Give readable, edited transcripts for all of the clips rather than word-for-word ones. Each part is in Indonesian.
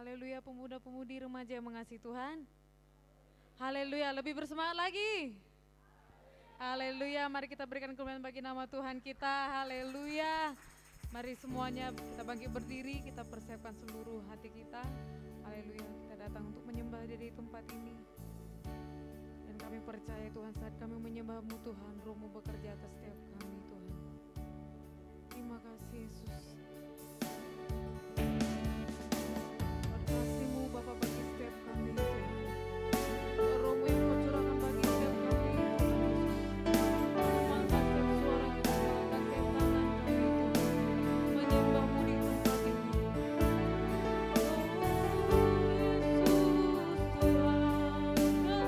Haleluya, pemuda-pemudi remaja yang mengasihi Tuhan. Haleluya, lebih bersemangat lagi. Haleluya, mari kita berikan kemuliaan bagi nama Tuhan kita. Haleluya. Mari semuanya kita bangkit berdiri, kita persiapkan seluruh hati kita. Haleluya, kita datang untuk menyembah di tempat ini. Dan kami percaya Tuhan, saat kami menyembah-Mu Tuhan, Roh-Mu bekerja atas setiap kami Tuhan. Terima kasih Yesus. Kasih-Mu Bapa bagi setiap kami Tuhan. Roh-Mu yang Kau curahkan bagi setiap kami Tuhan Yesus. Mangkat setiap suara kita, mengangkat setiap tangan kami Tuhan. Menyembah-Mu di tempat ini. Oh Yesus Tuhan kami sembah.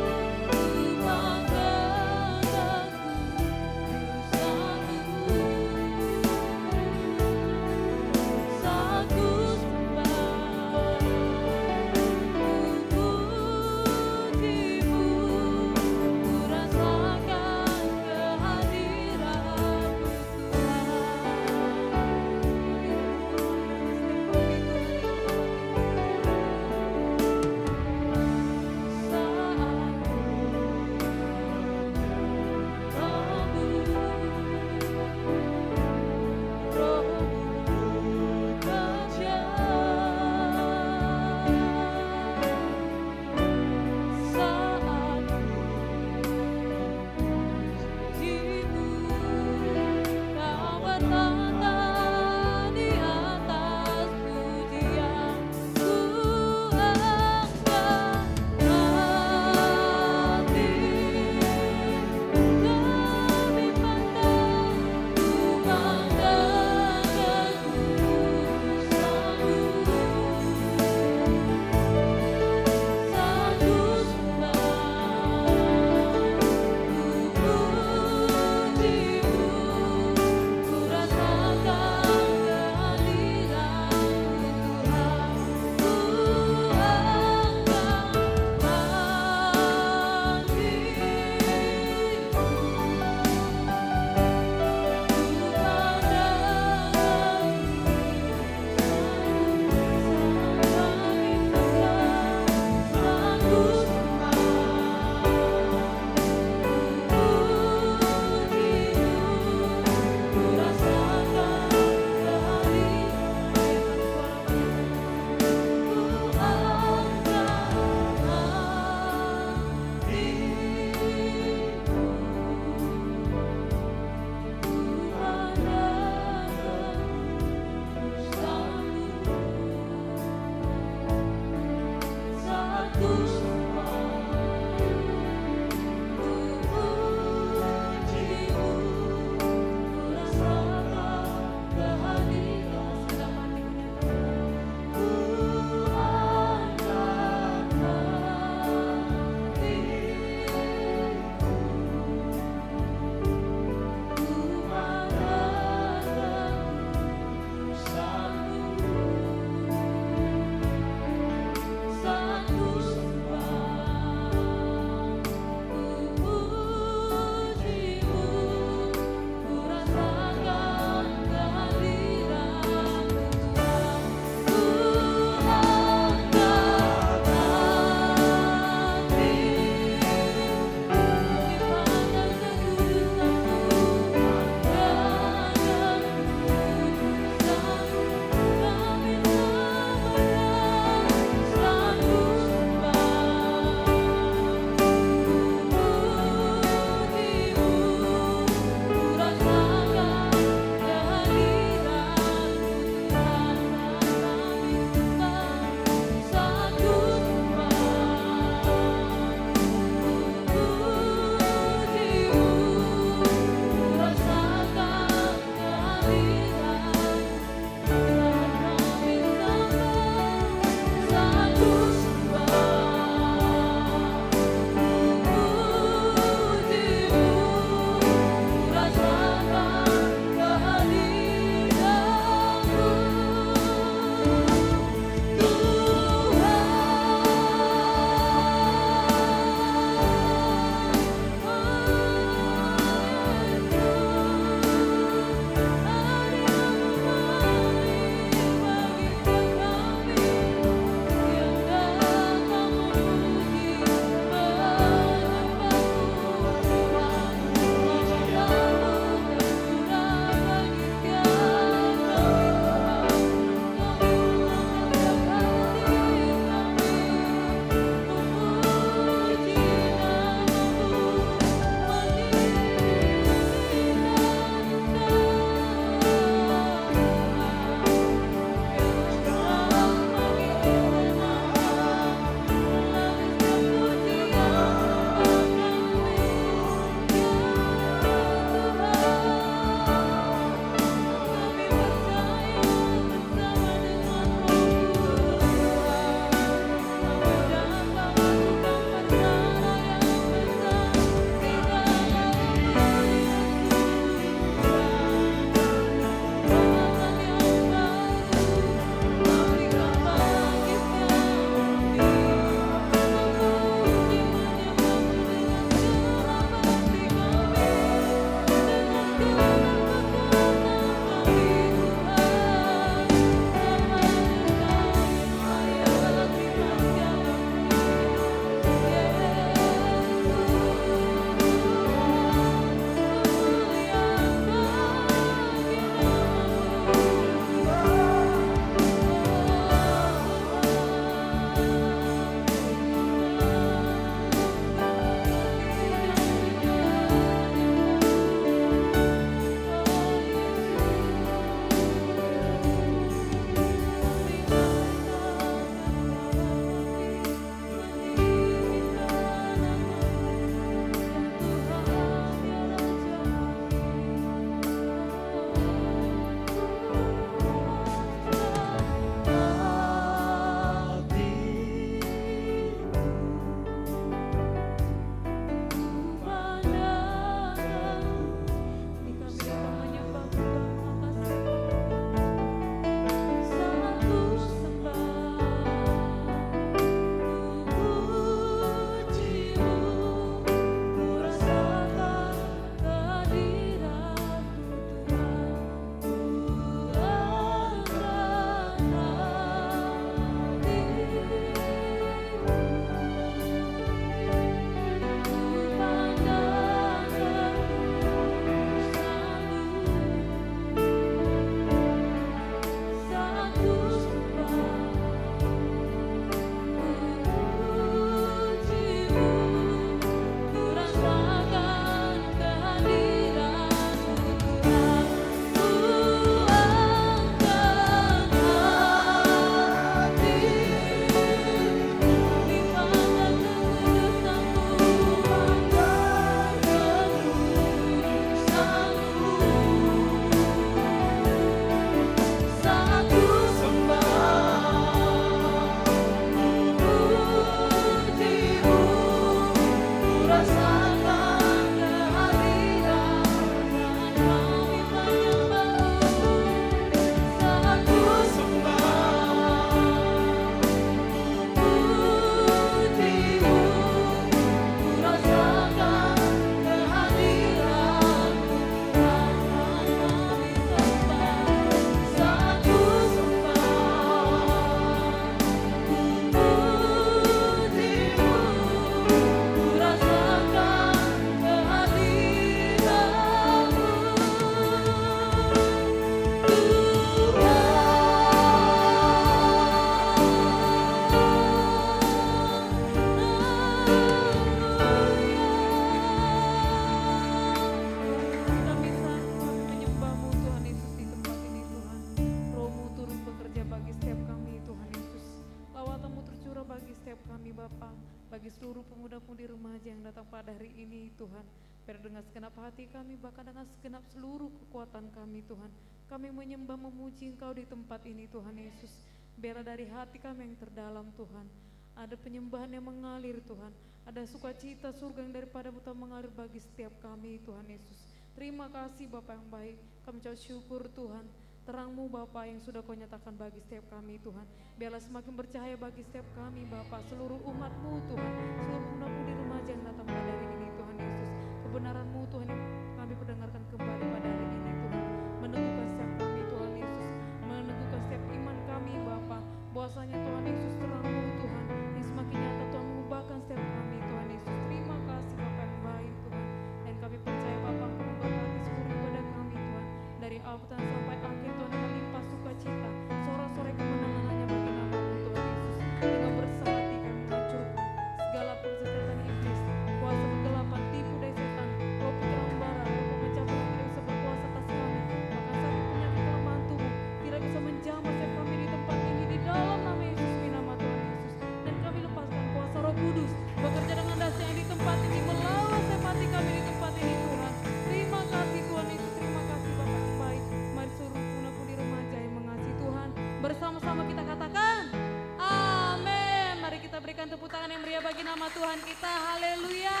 bagi seluruh pemuda-pemudi remaja yang datang pada hari ini Tuhan. Biar dengan segenap hati kami, bahkan dengan segenap seluruh kekuatan kami Tuhan, kami menyembah memuji Engkau di tempat ini Tuhan Yesus. Biarlah dari hati kami yang terdalam Tuhan, ada penyembahan yang mengalir Tuhan, ada sukacita surga yang daripada Tuhan mengalir bagi setiap kami Tuhan Yesus. Terima kasih Bapa yang baik, kami ucap syukur Tuhan. Terang-Mu Bapa yang sudah Kau nyatakan bagi setiap kami Tuhan. Biarlah semakin bercahaya bagi setiap kami Bapa, seluruh umat-Mu Tuhan, seluruh pemuda-pemudi remaja yang datang pada hari ini Tuhan Yesus. Kebenaran-Mu Tuhan yang kami perdengarkan kembali pada hari ini Tuhan, meneguhkan setiap kami Tuhan Yesus, meneguhkan setiap iman kami Bapa, bahwasanya Tuhan Yesus terang-Mu Tuhan yang semakin nyata Tuhan mengubahkan setiap kami Tuhan Yesus. Terima kasih Bapa yang baik Tuhan, dan kami percaya Bapa Engkau memberkati seluruh ibadah kami Tuhan, dari awal sampai akhir Tuhan, dengan limpah sukacita, sorak-sorai kemenangan hanya bagi nama-Mu Tuhan Yesus. Dengan bersama hati kami menghancurkan segala persetan iblis, kuasa kegelapan, tipu daya setan, roh pikiran bara, roh pemecah belah tidak bisa berkuasa atas kami, bahkan sakit penyakit kelemahan tubuh tidak bisa menjamah setiap kami di tempat ini, di dalam nama Yesus, di nama Tuhan Yesus. Dan kami lepaskan kuasa Roh Kudus bekerja dengan dahsyat di tempat ini, melawan setiap hati kami di tempat ini Tuhan. Terima kasih Tuhan Yesus, terima kasih Bapa yang baik. Mari seluruh pemuda-pemudi remaja yang mengasihi Tuhan, bersama-sama kita katakan amin. Mari kita berikan tepuk tangan yang meriah bagi nama Tuhan kita. Haleluya,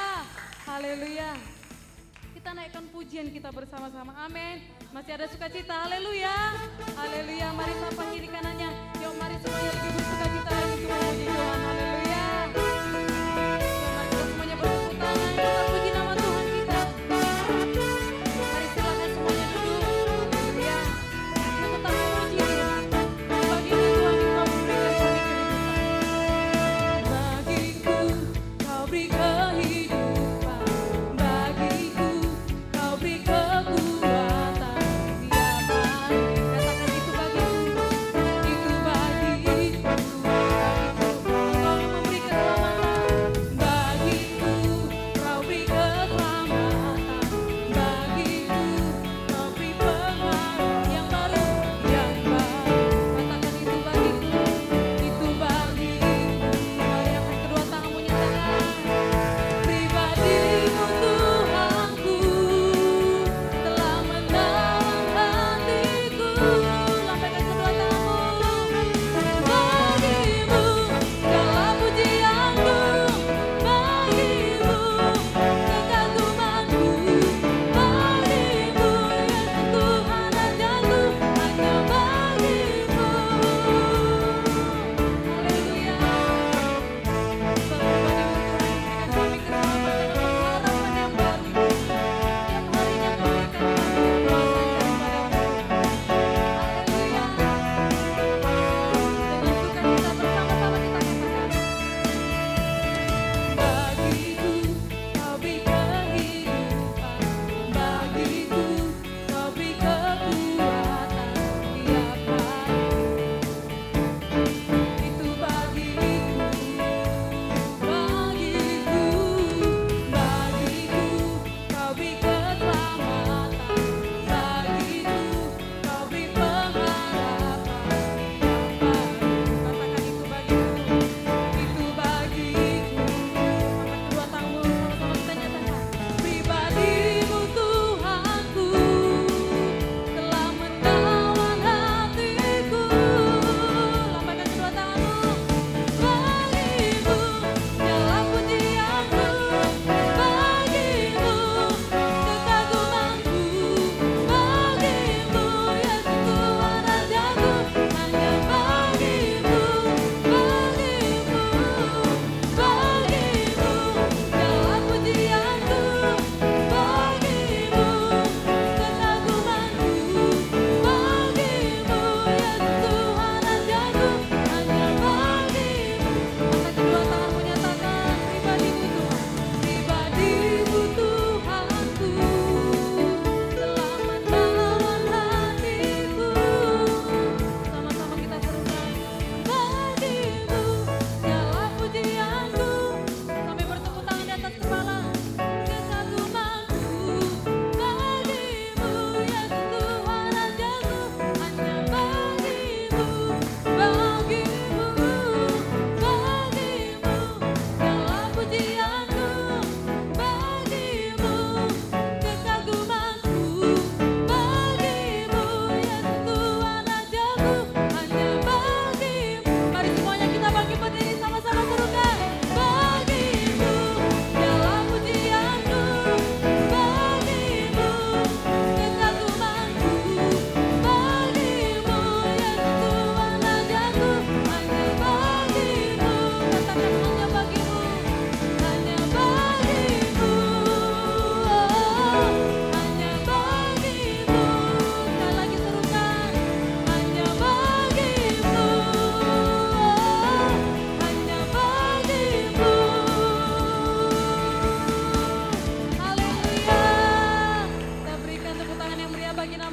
haleluya. Kita naikkan pujian kita bersama-sama, amin. Masih ada sukacita, haleluya, haleluya. Mari sapa kiri kanannya, yuk mari semuanya lebih bersukacita lagi untuk memuji Tuhan, haleluya. Mari kita semuanya bertepuk tangan, kita puji nama Tuhan kita. Mari silakan semuanya duduk, haleluya. Kita tetap memuji Tuhan, baginya Tuhan yang Kau berikan bagi kehidupan. Bagiku Kau beri kehidupan, bagiku Kau beri kekuatan setiap hari. Katakan itu bagiku, itu bagiku, bagiku. Engkau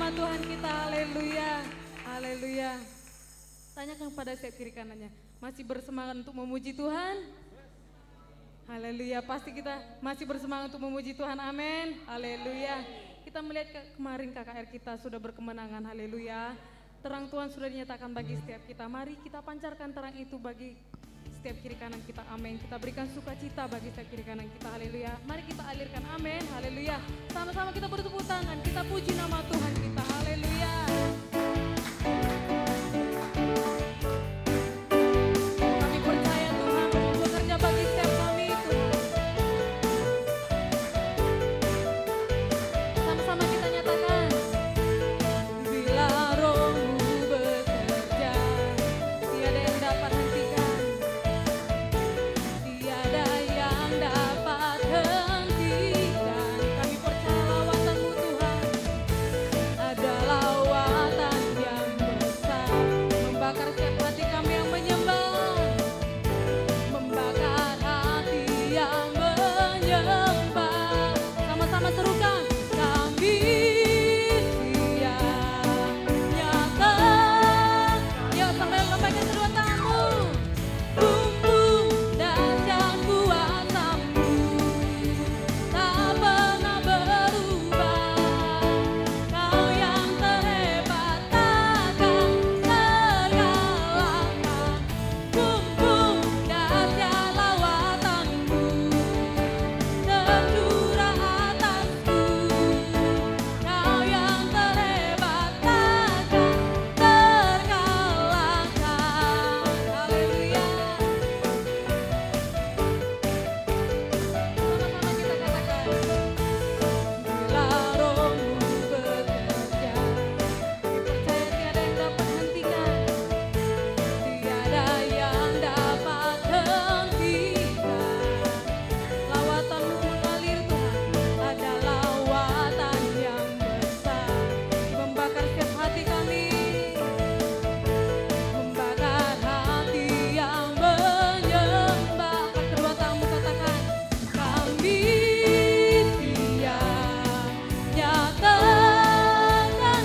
nama Tuhan kita, haleluya, haleluya. Tanyakan pada setiap kiri kanannya, masih bersemangat untuk memuji Tuhan? Haleluya, pasti kita masih bersemangat untuk memuji Tuhan, amin, haleluya. Kita melihat kemarin KKR kita sudah berkemenangan, haleluya. Terang Tuhan sudah dinyatakan bagi setiap kita, mari kita pancarkan terang itu bagi setiap kiri kanan kita, amin. Kita berikan sukacita bagi setiap kiri kanan kita, haleluya. Mari kita alirkan, amin, haleluya. Sama-sama kita bertepuk tangan, kita puji nama Tuhan kita, haleluya. Kami percaya Tuhan bekerja bagi setiap kami, Tuhan. Sama-sama kita nyatakan, bila Roh-Mu bekerja, tiada yang dapat hentikan, tiada yang dapat hentikan. Kami percaya lawatan-Mu Tuhan adalah lawatan yang besar, membakar setiap hati kami yang menyembah, membakar hati yang menyembah. Sama-sama serukan, kami siap nyata. Ya, sampai lambaikan kedua tanganmu. Bumbung dahsyat kuasa-Mu tak pernah berubah. Kau yang terhebat takkan terkalahkan. Bumbung dahsyat lawatan-Mu tercurah atasku. Kau yang terhebat takkan terkalahkan. Haleluya. Sama-sama kita katakan, bila Roh-Mu bekerja, percaya tiada yang dapat hentikan, tiada yang dapat hentikan. Lawatan-Mu mengalir Tuhan, ada lawatan yang besar, membakar setiap hati kami, membakar hati yang menyembah. Kedua tanganmu katakan, kami siap nyatakanlah.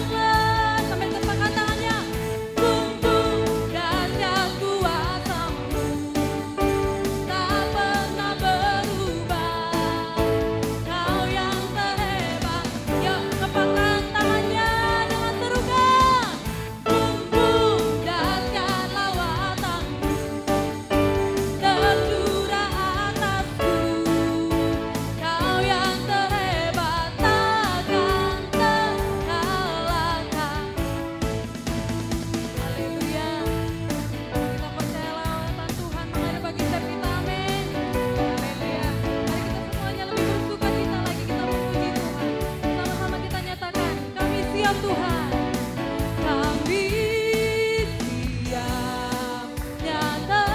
Sampai tepakkan tangannya, bumbung dahsyat kuasa-Mu tak pernah berubah. Kau yang terhebat. Yuk, kepakkan tangannya dengan serukan, bumbung dahsyat lawatan-Mu tercurah atasku. Kau yang terhebat takkan terkalahkan. Haleluya. Kita percaya lawatan Tuhan mengalir bagi setiap kita, amin. Haleluya. Mari kita semuanya lebih bersukacita lagi, kita memuji Tuhan. Sama-sama kita nyatakan, kami siap Tuhan. Kami siap nyatakanlah.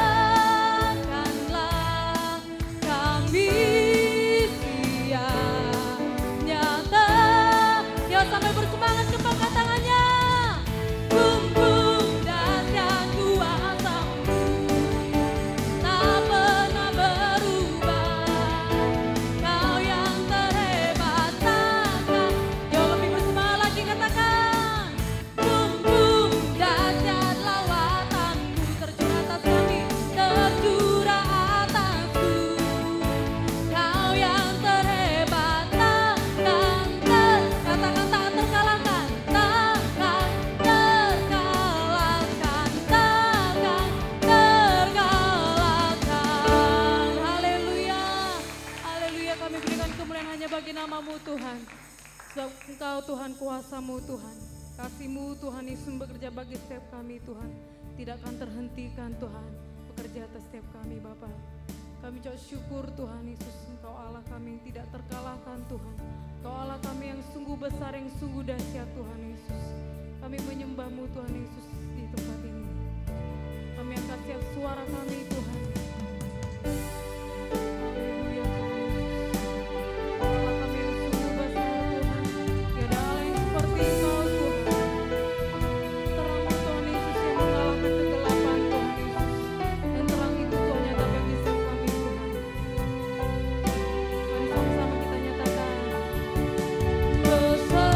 Kami siap nyata. Ya, sampai bersemangat kepangkat tangannya. Bumbung dahsyat kuasa-Mu tak pernah berubah. Kau yang terhebat takkan. Yuk, lebih bersemangat lagi katakan, bumbung dahsyat lawatan-Mu tercurah atas kami, tercurah atasku. Kau yang terhebat takkan katakan tak terkalahkan, takkan terkalahkan, takkan terkalahkan. Haleluya, haleluya. Kami berikan kemuliaan hanya bagi nama-Mu Tuhan. Sebab Engkau Tuhan, kuasa-Mu Tuhan, kasih-Mu Tuhan Yesus bekerja bagi setiap kami Tuhan. Tidak akan terhentikan Tuhan, bekerja atas setiap kami Bapa. Kami ucap syukur Tuhan Yesus, Engkau Allah kami yang tidak terkalahkan Tuhan. Engkau Allah kami yang sungguh besar, yang sungguh dahsyat Tuhan Yesus. Kami menyembah-Mu Tuhan Yesus di tempat ini. Kami angkat siap suara kami Tuhan. Haleluya Tuhan Yesus. Allah kami yang sungguh besar Tuhan. Tiada Allah yang seperti Engkau Tuhan. Terang Tuhan Yesus yang mengalahkan kegelapan Tuhan Yesus. Dan terang itu Tuhan nyata bagi setiap kami Tuhan. Mari sama-sama kita nyatakan, besar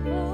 Oh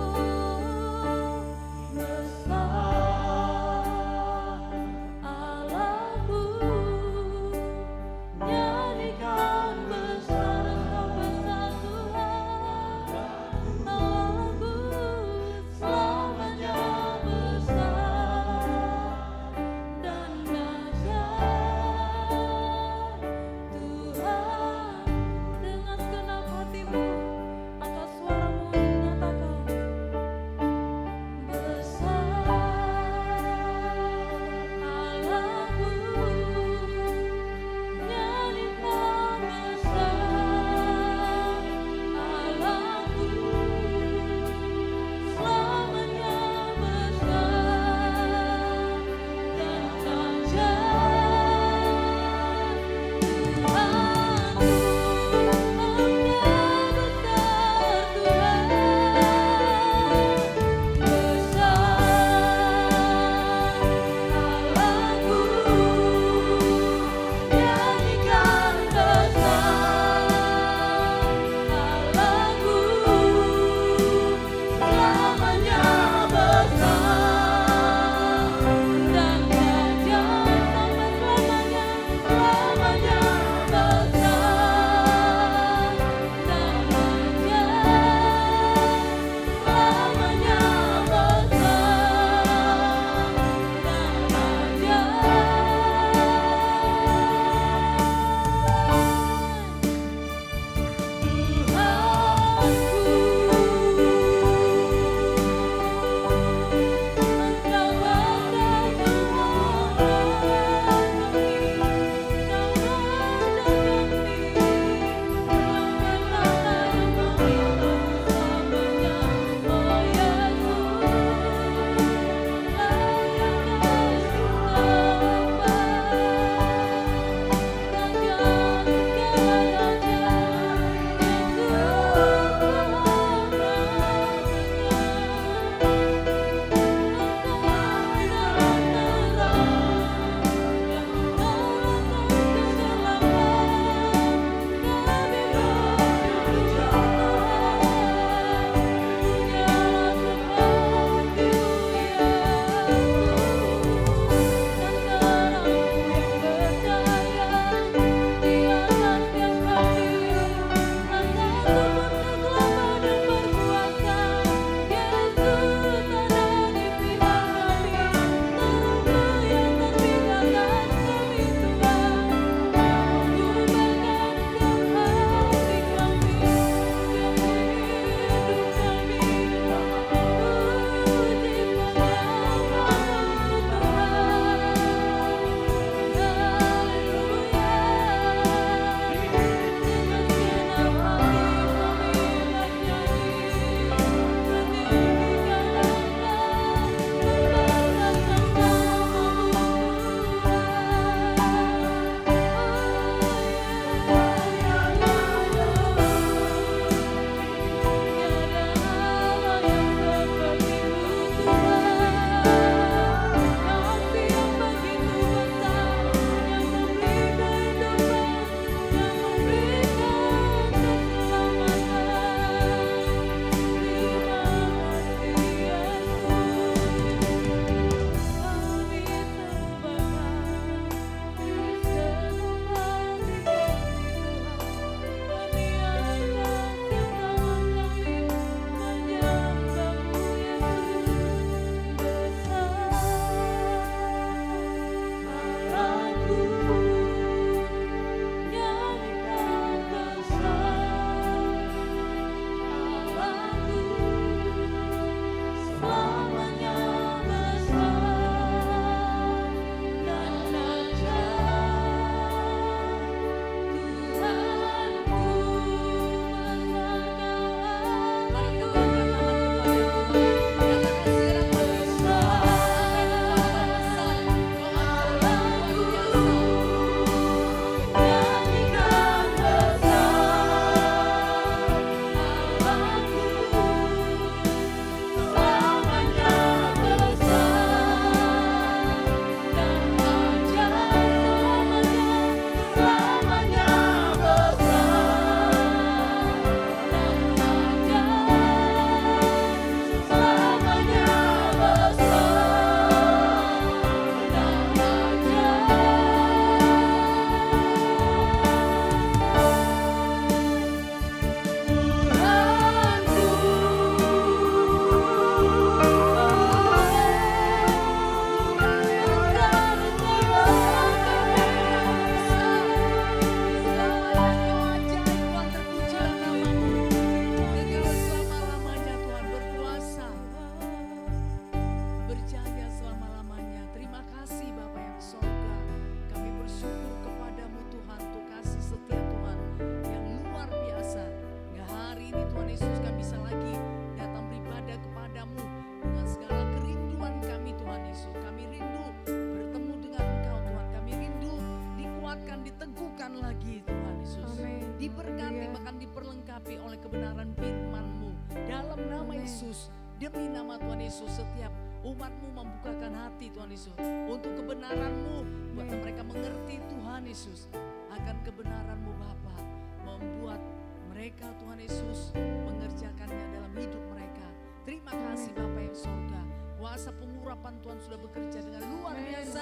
Yesus, demi nama Tuhan Yesus, setiap umat-Mu membukakan hati Tuhan Yesus untuk kebenaran-Mu, buat mereka mengerti Tuhan Yesus akan kebenaran-Mu Bapa, membuat mereka Tuhan Yesus mengerjakannya dalam hidup mereka. Terima kasih Bapa yang surga, kuasa pengurapan Tuhan sudah bekerja dengan luar biasa,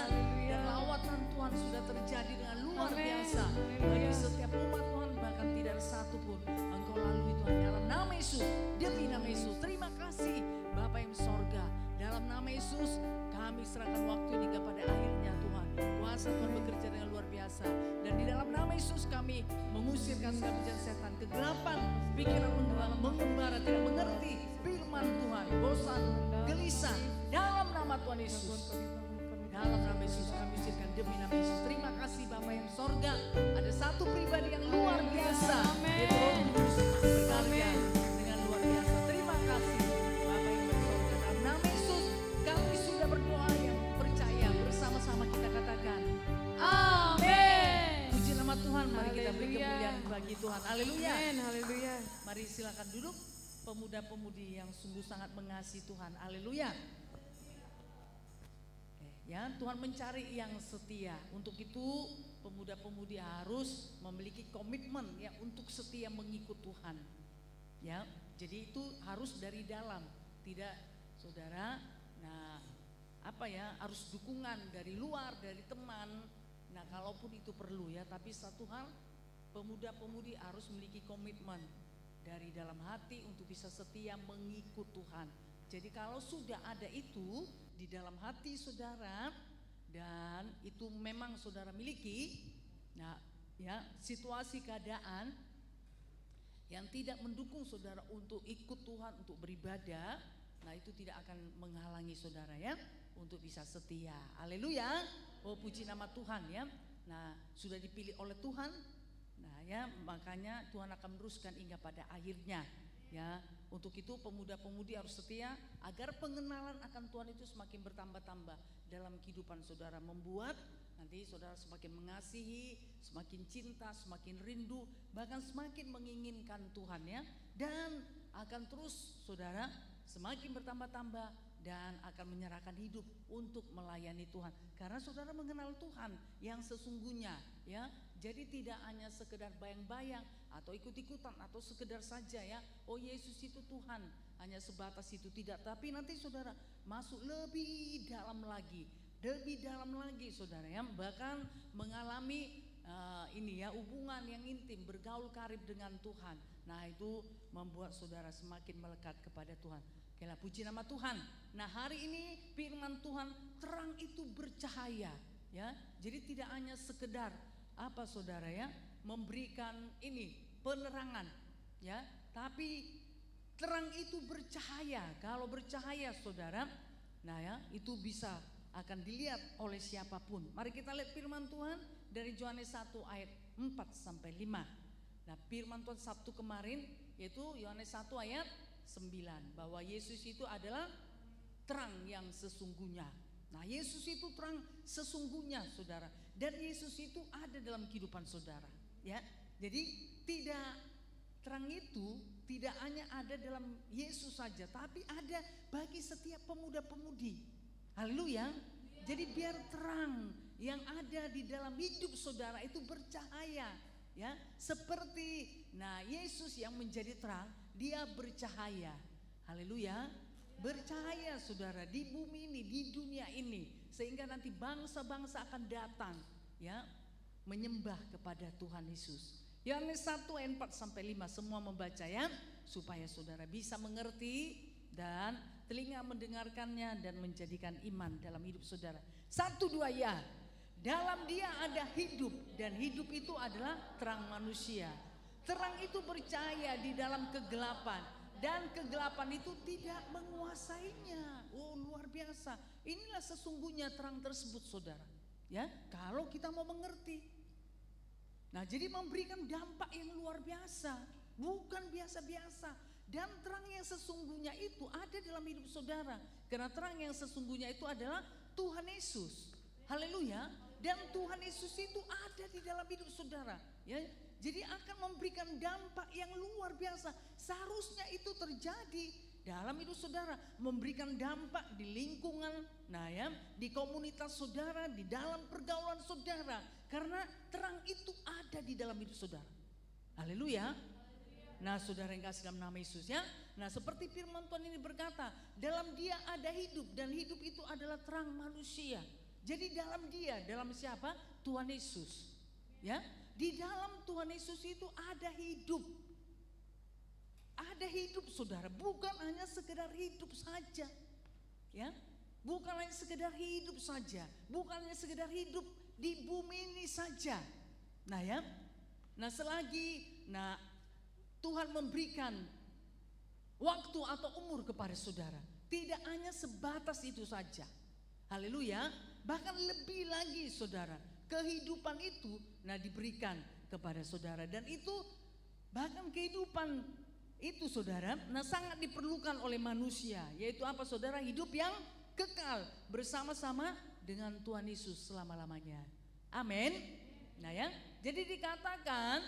dan lawatan Tuhan sudah terjadi dengan luar biasa bagi setiap umat Tuhan, bahkan tidak ada satu pun Engkau lalui Tuhan, dalam nama Yesus, demi nama Yesus. Terima kasih Bapa yang surga, dalam nama Yesus kami serahkan waktu ini kepada akhirnya Tuhan. Kuasa Tuhan bekerja dengan luar biasa, dan di dalam nama Yesus kami mengusirkan segala hujan setan, kegelapan, pikiran mengembara, tidak mengerti firman Tuhan, bosan, gelisah, dalam nama Tuhan Yesus. Dalam nama Yesus kami usirkan demi nama Yesus. Terima kasih Bapa yang sorga, ada satu pribadi yang luar biasa, yaitu Roh Kudus bekerja dengan luar biasa. Terima kasih Bapa yang bersorga. Dalam nama Yesus kami sudah berdoa yang percaya, bersama-sama kita katakan amin. Puji nama Tuhan, mari kita beri kemuliaan bagi Tuhan. Haleluya. Haleluya. Mari silakan duduk, pemuda-pemudi yang sungguh sangat mengasihi Tuhan. Haleluya. Ya, Tuhan mencari yang setia. Untuk itu pemuda-pemudi harus memiliki komitmen ya untuk setia mengikut Tuhan. Ya, jadi itu harus dari dalam, tidak saudara. Nah, apa ya, harus dukungan dari luar, dari teman. Nah, kalaupun itu perlu ya, tapi satu hal, pemuda-pemudi harus memiliki komitmen dari dalam hati untuk bisa setia mengikut Tuhan. Jadi kalau sudah ada itu di dalam hati saudara dan itu memang saudara miliki, nah ya, situasi keadaan yang tidak mendukung saudara untuk ikut Tuhan, untuk beribadah, nah itu tidak akan menghalangi saudara ya untuk bisa setia. Haleluya. Oh, puji nama Tuhan ya. Nah, sudah dipilih oleh Tuhan. Nah ya, makanya Tuhan akan meneruskan hingga pada akhirnya. Ya, untuk itu pemuda-pemudi harus setia agar pengenalan akan Tuhan itu semakin bertambah-tambah dalam kehidupan saudara, membuat nanti saudara semakin mengasihi, semakin cinta, semakin rindu, bahkan semakin menginginkan Tuhan ya, dan akan terus saudara semakin bertambah-tambah dan akan menyerahkan hidup untuk melayani Tuhan karena saudara mengenal Tuhan yang sesungguhnya ya. Jadi tidak hanya sekedar bayang-bayang atau ikut-ikutan atau sekedar saja ya, oh Yesus itu Tuhan, hanya sebatas itu, tidak. Tapi nanti saudara masuk lebih dalam lagi saudara ya, bahkan mengalami ini ya, hubungan yang intim, bergaul karib dengan Tuhan. Nah itu membuat saudara semakin melekat kepada Tuhan. Okelah, puji nama Tuhan. Nah hari ini firman Tuhan, terang itu bercahaya ya. Jadi tidak hanya sekedar apa saudara ya, memberikan ini penerangan ya, tapi terang itu bercahaya. Kalau bercahaya saudara, nah ya, itu bisa akan dilihat oleh siapapun. Mari kita lihat firman Tuhan dari Yohanes 1 ayat 4 sampai 5. Nah, firman Tuhan Sabtu kemarin yaitu Yohanes 1 ayat 9, bahwa Yesus itu adalah terang yang sesungguhnya. Nah, Yesus itu terang sesungguhnya saudara, dan Yesus itu ada dalam kehidupan saudara ya. Jadi tidak, terang itu tidak hanya ada dalam Yesus saja, tapi ada bagi setiap pemuda-pemudi. Haleluya. Jadi biar terang yang ada di dalam hidup saudara itu bercahaya ya, seperti nah Yesus yang menjadi terang, dia bercahaya. Haleluya. Bercahaya saudara di bumi ini, di dunia ini, sehingga nanti bangsa-bangsa akan datang ya menyembah kepada Tuhan Yesus. Yohanes 1 ayat 4 sampai 5 semua membaca ya, supaya saudara bisa mengerti dan telinga mendengarkannya dan menjadikan iman dalam hidup saudara. 1, 2 ya. Dalam dia ada hidup, dan hidup itu adalah terang manusia. Terang itu bercahaya di dalam kegelapan, dan kegelapan itu tidak menguasainya. Oh, luar biasa. Inilah sesungguhnya terang tersebut saudara ya, kalau kita mau mengerti. Nah, jadi memberikan dampak yang luar biasa, bukan biasa-biasa. Dan terang yang sesungguhnya itu ada dalam hidup saudara, karena terang yang sesungguhnya itu adalah Tuhan Yesus. Haleluya. Dan Tuhan Yesus itu ada di dalam hidup saudara ya. Jadi akan memberikan dampak yang luar biasa. Seharusnya itu terjadi dalam hidup saudara, memberikan dampak di lingkungan, nah ya, di komunitas saudara, di dalam pergaulan saudara, karena terang itu ada di dalam hidup saudara. Haleluya. Nah saudara yang kasih dalam nama Yesus ya, nah seperti firman Tuhan ini berkata, dalam dia ada hidup dan hidup itu adalah terang manusia. Jadi dalam dia, dalam siapa? Tuhan Yesus. Ya, di dalam Tuhan Yesus itu ada hidup. Ada hidup saudara, bukan hanya sekedar hidup saja. Ya, bukan hanya sekedar hidup saja, bukan hanya sekedar hidup di bumi ini saja. Nah ya, nah selagi Tuhan memberikan waktu atau umur kepada saudara, tidak hanya sebatas itu saja. Haleluya, bahkan lebih lagi saudara, kehidupan itu diberikan kepada saudara, dan itu bahkan kehidupan itu saudara, sangat diperlukan oleh manusia, yaitu apa saudara? Hidup yang kekal bersama-sama dengan Tuhan Yesus selama-lamanya. Amin. Nah ya, jadi dikatakan,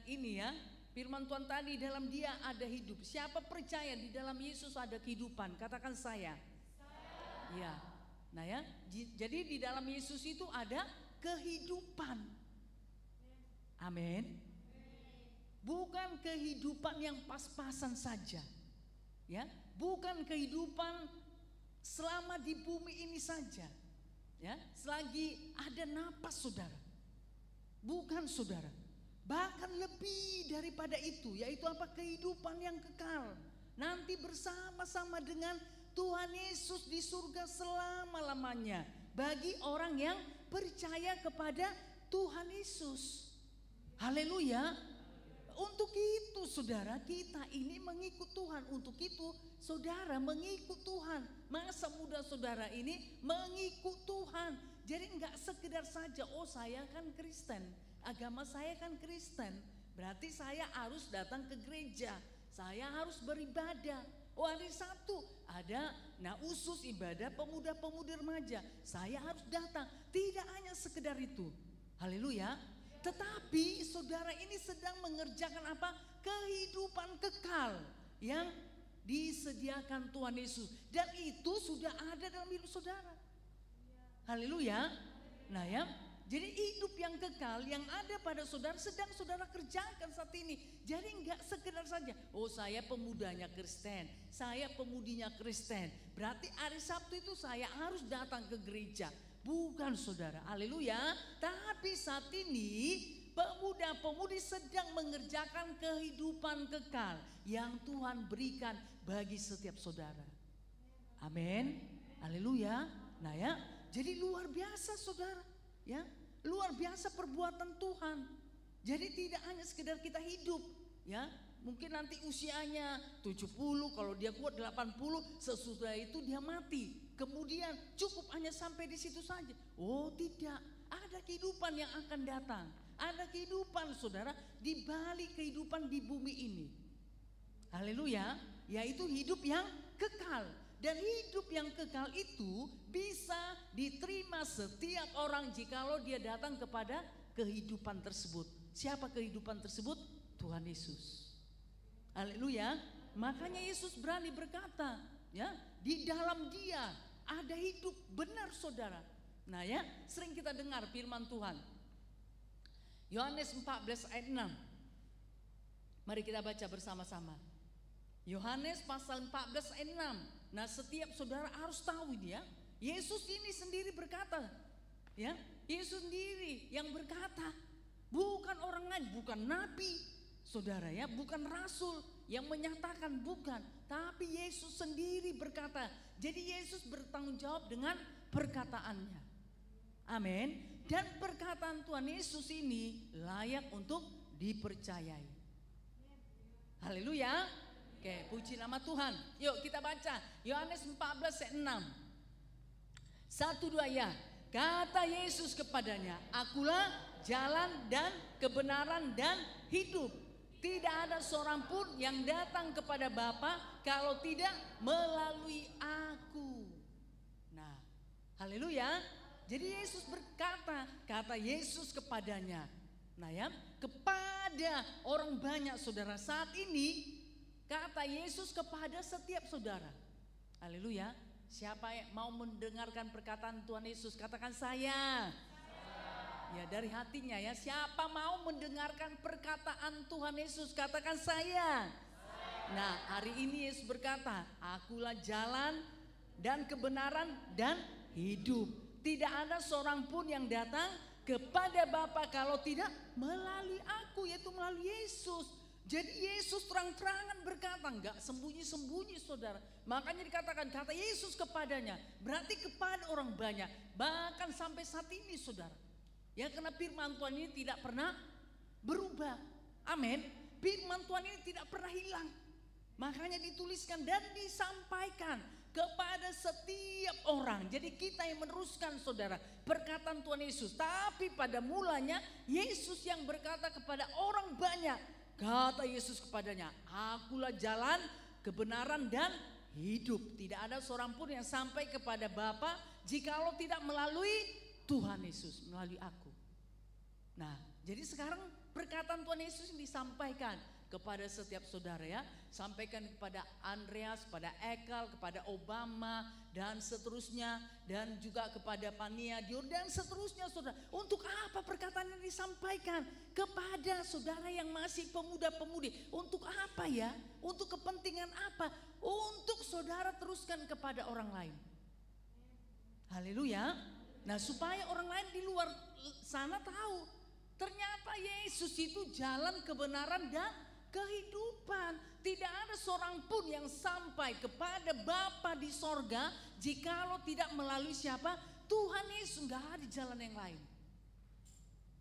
ini ya, firman Tuhan tadi, dalam dia ada hidup. Siapa percaya di dalam Yesus ada kehidupan? Katakan saya. Ya. Nah ya, jadi di dalam Yesus itu ada kehidupan. Amin. Bukan kehidupan yang pas-pasan saja. Ya, bukan kehidupan selama di bumi ini saja. Ya, selagi ada napas saudara. Bukan saudara. Bahkan lebih daripada itu, yaitu apa? Kehidupan yang kekal. Nanti bersama-sama dengan Tuhan Yesus di surga selama-lamanya. Bagi orang yang percaya kepada Tuhan Yesus. Haleluya. Untuk itu saudara, kita ini mengikut Tuhan. Untuk itu saudara mengikut Tuhan. Masa muda saudara ini mengikut Tuhan. Jadi enggak sekedar saja, oh saya kan Kristen, agama saya kan Kristen, berarti saya harus datang ke gereja, saya harus beribadah. Oh hari Sabtu ada usus ibadah pemuda-pemudi remaja, saya harus datang. Tidak hanya sekedar itu. Haleluya. Tetapi saudara ini sedang mengerjakan apa? Kehidupan kekal yang disediakan Tuhan Yesus. Dan itu sudah ada dalam hidup saudara. Haleluya. Nah ya, jadi hidup yang kekal yang ada pada saudara sedang saudara kerjakan saat ini. Jadi enggak sekedar saja, oh saya pemudanya Kristen, saya pemudinya Kristen, berarti hari Sabtu itu saya harus datang ke gereja. Bukan saudara, haleluya. Tapi saat ini pemuda-pemudi sedang mengerjakan kehidupan kekal yang Tuhan berikan bagi setiap saudara. Amin, haleluya. Nah ya, jadi luar biasa saudara, ya, luar biasa perbuatan Tuhan. Jadi tidak hanya sekedar kita hidup, ya, mungkin nanti usianya 70, kalau dia kuat 80, sesudah itu dia mati. Kemudian cukup hanya sampai di situ saja. Oh tidak, ada kehidupan yang akan datang. Ada kehidupan saudara di balik kehidupan di bumi ini. Haleluya, yaitu hidup yang kekal. Dan hidup yang kekal itu bisa diterima setiap orang jikalau dia datang kepada kehidupan tersebut. Siapa kehidupan tersebut? Tuhan Yesus. Haleluya. Makanya Yesus berani berkata, ya, di dalam dia ada hidup, benar saudara. Nah ya, sering kita dengar firman Tuhan. Yohanes 14 ayat 6. Mari kita baca bersama-sama. Yohanes pasal 14 ayat 6. Nah setiap saudara harus tahu ini ya. Yesus ini sendiri berkata, ya, Yesus sendiri yang berkata, bukan orang lain, bukan nabi, saudara ya, bukan rasul yang menyatakan, bukan, tapi Yesus sendiri berkata. Jadi Yesus bertanggung jawab dengan perkataannya. Amin. Dan perkataan Tuhan Yesus ini layak untuk dipercayai. Haleluya. Oke, puji nama Tuhan. Yuk kita baca Yohanes 14 ayat 6. 1, 2 ya. Kata Yesus kepadanya, akulah jalan dan kebenaran dan hidup. Tidak ada seorang pun yang datang kepada Bapa kalau tidak melalui aku. Nah, haleluya. Jadi Yesus berkata, kata Yesus kepadanya. Nah ya, kepada orang banyak saudara saat ini, kata Yesus kepada setiap saudara. Haleluya. Siapa yang mau mendengarkan perkataan Tuhan Yesus, katakan saya. Ya, dari hatinya ya. Siapa mau mendengarkan perkataan Tuhan Yesus, katakan saya. Nah, hari ini Yesus berkata, akulah jalan dan kebenaran dan hidup. Tidak ada seorang pun yang datang kepada Bapa kalau tidak melalui aku, yaitu melalui Yesus. Jadi Yesus terang-terangan berkata, enggak sembunyi-sembunyi saudara. Makanya dikatakan kata Yesus kepadanya, berarti kepada orang banyak. Bahkan sampai saat ini saudara. Ya, karena firman Tuhan ini tidak pernah berubah. Amin. Firman Tuhan ini tidak pernah hilang. Makanya dituliskan dan disampaikan kepada setiap orang. Jadi kita yang meneruskan saudara perkataan Tuhan Yesus. Tapi pada mulanya Yesus yang berkata kepada orang banyak. Kata Yesus kepadanya, akulah jalan, kebenaran dan hidup. Tidak ada seorang pun yang sampai kepada Bapa jikalau tidak melalui Tuhan Yesus, melalui aku. Nah, jadi sekarang perkataan Tuhan Yesus disampaikan kepada setiap saudara ya. Sampaikan kepada Andreas, kepada Ekal, kepada Obama dan seterusnya. Dan juga kepada Pania Dior dan seterusnya saudara. Untuk apa perkataan yang disampaikan? Kepada saudara yang masih pemuda-pemudi. Untuk apa ya? Untuk kepentingan apa? Untuk saudara teruskan kepada orang lain. Haleluya. Nah, supaya orang lain di luar sana tahu. Ternyata Yesus itu jalan kebenaran dan kehidupan. Tidak ada seorang pun yang sampai kepada Bapa di sorga jikalau tidak melalui siapa? Tuhan Yesus. Enggak ada jalan yang lain.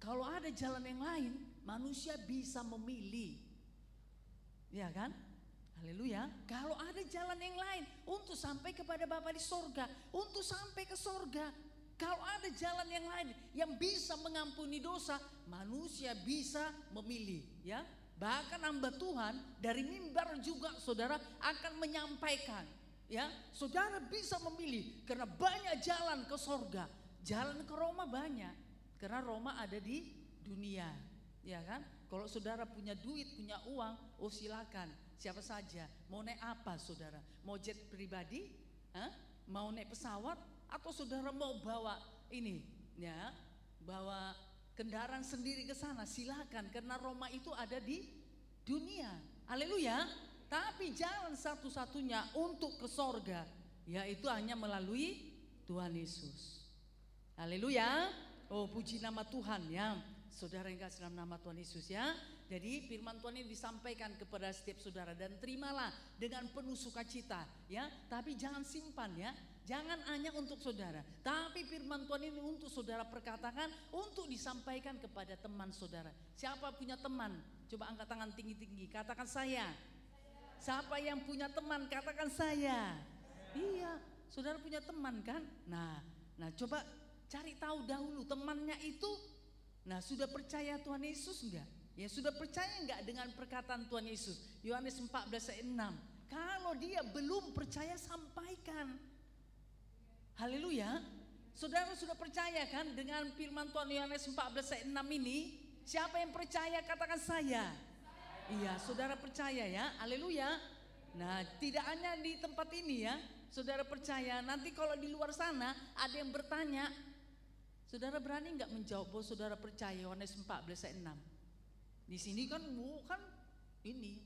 Kalau ada jalan yang lain, manusia bisa memilih. Ya kan? Haleluya. Kalau ada jalan yang lain untuk sampai kepada Bapa di sorga, untuk sampai ke sorga. Kalau ada jalan yang lain yang bisa mengampuni dosa, manusia bisa memilih, ya. Bahkan hamba Tuhan dari mimbar juga saudara akan menyampaikan, ya. Saudara bisa memilih karena banyak jalan ke sorga. Jalan ke Roma banyak. Karena Roma ada di dunia, ya kan? Kalau saudara punya duit, punya uang, oh silakan. Siapa saja, mau naik apa saudara? Mau jet pribadi? Mau naik pesawat? Atau saudara mau bawa ini, ya, bawa kendaraan sendiri ke sana, silakan. Karena Roma itu ada di dunia. Haleluya. Tapi jalan satu-satunya untuk ke sorga, yaitu hanya melalui Tuhan Yesus. Haleluya. Oh, puji nama Tuhan ya. Saudara yang kasih dalam nama Tuhan Yesus ya. Jadi firman Tuhan ini disampaikan kepada setiap saudara dan terimalah dengan penuh sukacita ya. Tapi jangan simpan ya. Jangan hanya untuk saudara, tapi firman Tuhan ini untuk saudara perkatakan, untuk disampaikan kepada teman saudara. Siapa punya teman? Coba angkat tangan tinggi-tinggi, katakan saya. Siapa yang punya teman? Katakan saya. Iya, saudara punya teman kan? Nah coba cari tahu dahulu temannya itu. Nah, sudah percaya Tuhan Yesus enggak? Ya, sudah percaya enggak dengan perkataan Tuhan Yesus? Yohanes 14 ayat 6. Kalau dia belum percaya, sampaikan. Haleluya. Saudara sudah percaya kan dengan firman Tuhan Yohanes 14 ayat 6 ini? Siapa yang percaya katakan saya. Iya, saudara percaya ya. Haleluya. Nah, tidak hanya di tempat ini ya. Saudara percaya, nanti kalau di luar sana ada yang bertanya, saudara berani enggak menjawab bahwa saudara percaya Yohanes 14 ayat 6? Di sini kan ini,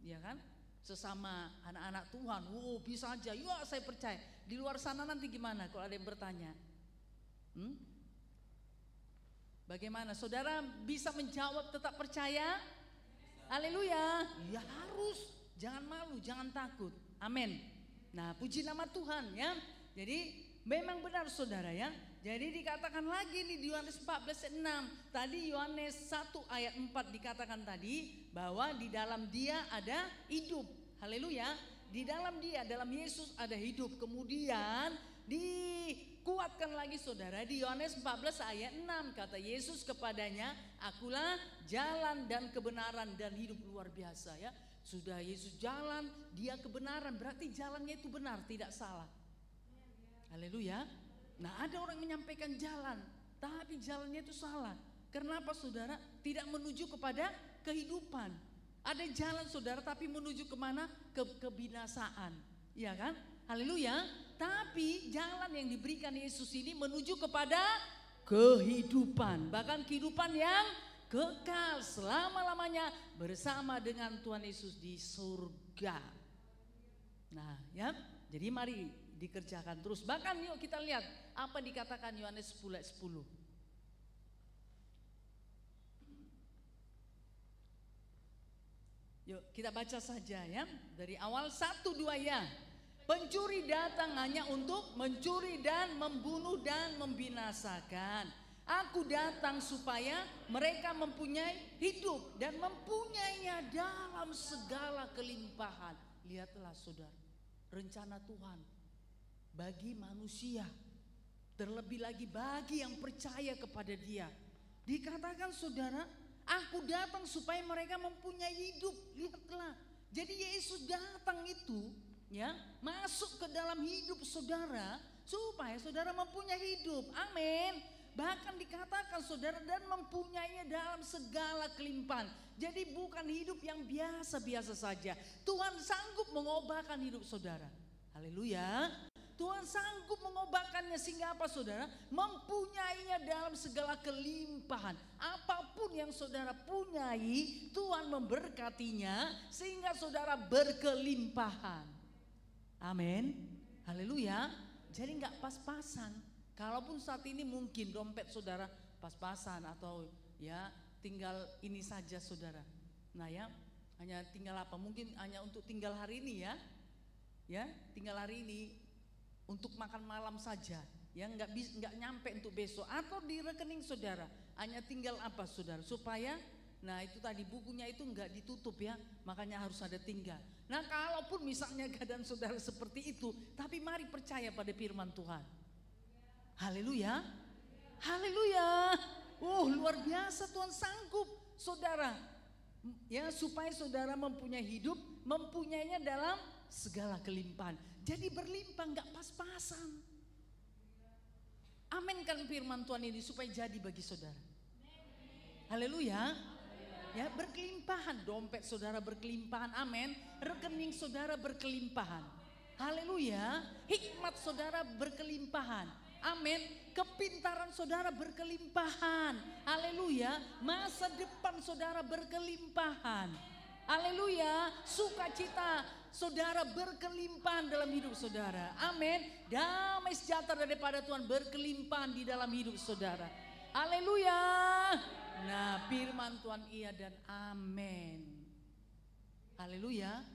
ya kan? Sesama anak-anak Tuhan, bisa aja, ya saya percaya. Di luar sana nanti gimana kalau ada yang bertanya? Bagaimana? Saudara bisa menjawab tetap percaya? Haleluya. Ya harus, jangan malu, jangan takut. Amin. Nah, puji nama Tuhan ya. Jadi memang benar saudara ya. Jadi dikatakan lagi nih di Yohanes 14 ayat 6. Tadi Yohanes 1 ayat 4 dikatakan tadi bahwa di dalam dia ada hidup. Haleluya. Di dalam dia, dalam Yesus ada hidup. Kemudian dikuatkan lagi saudara di Yohanes 14 ayat 6. Kata Yesus kepadanya, akulah jalan dan kebenaran dan hidup. Luar biasa ya. Sudah Yesus jalan, dia kebenaran. Berarti jalannya itu benar, tidak salah. Haleluya. Nah, ada orang menyampaikan jalan, tapi jalannya itu salah. Kenapa saudara? Tidak menuju kepada kehidupan. Ada jalan saudara tapi menuju kemana? Kebinasaan, ya kan? Haleluya. Tapi jalan yang diberikan Yesus ini menuju kepada kehidupan, bahkan kehidupan yang kekal selama-lamanya bersama dengan Tuhan Yesus di surga. Nah ya, jadi mari dikerjakan terus. Bahkan yuk kita lihat apa dikatakan Yohanes 10 ayat 10. Yuk kita baca saja ya, dari awal 1-2 ya. Pencuri datang hanya untuk mencuri dan membunuh dan membinasakan. Aku datang supaya mereka mempunyai hidup dan mempunyainya dalam segala kelimpahan. Lihatlah saudara, rencana Tuhan bagi manusia, terlebih lagi bagi yang percaya kepada Dia. Dikatakan saudara, aku datang supaya mereka mempunyai hidup. Lihatlah, jadi Yesus datang itu ya, masuk ke dalam hidup saudara supaya saudara mempunyai hidup. Amin. Bahkan dikatakan saudara dan mempunyainya dalam segala kelimpahan. Jadi bukan hidup yang biasa-biasa saja. Tuhan sanggup mengubahkan hidup saudara. Haleluya. Tuhan sanggup mengubahkannya sehingga apa saudara? Mempunyainya dalam segala kelimpahan. Apapun yang saudara punyai, Tuhan memberkatinya sehingga saudara berkelimpahan. Amin. Haleluya. Jadi gak pas-pasan. Kalaupun saat ini mungkin dompet saudara pas-pasan atau ya tinggal ini saja saudara. Nah ya, hanya tinggal apa? Mungkin hanya untuk tinggal hari ini ya. Ya, tinggal hari ini untuk makan malam saja. Ya nggak nyampe untuk besok atau di rekening saudara. Hanya tinggal apa saudara? Supaya nah itu tadi bukunya itu nggak ditutup ya. Makanya harus ada tinggal. Nah kalaupun misalnya keadaan saudara seperti itu, tapi mari percaya pada firman Tuhan. Haleluya. Haleluya. Luar biasa Tuhan sanggup saudara. Ya supaya saudara mempunyai hidup, mempunyainya dalam segala kelimpahan. Jadi berlimpah gak pas-pasan. Amin kan firman Tuhan ini supaya jadi bagi saudara. Haleluya. Ya berkelimpahan, dompet saudara berkelimpahan, amin. Rekening saudara berkelimpahan. Haleluya. Hikmat saudara berkelimpahan. Amin. Kepintaran saudara berkelimpahan. Haleluya. Masa depan saudara berkelimpahan. Haleluya. Sukacita saudara berkelimpahan dalam hidup saudara. Amin. Damai sejahtera daripada Tuhan berkelimpahan di dalam hidup saudara. Haleluya. Nah firman Tuhan iya dan amin. Haleluya.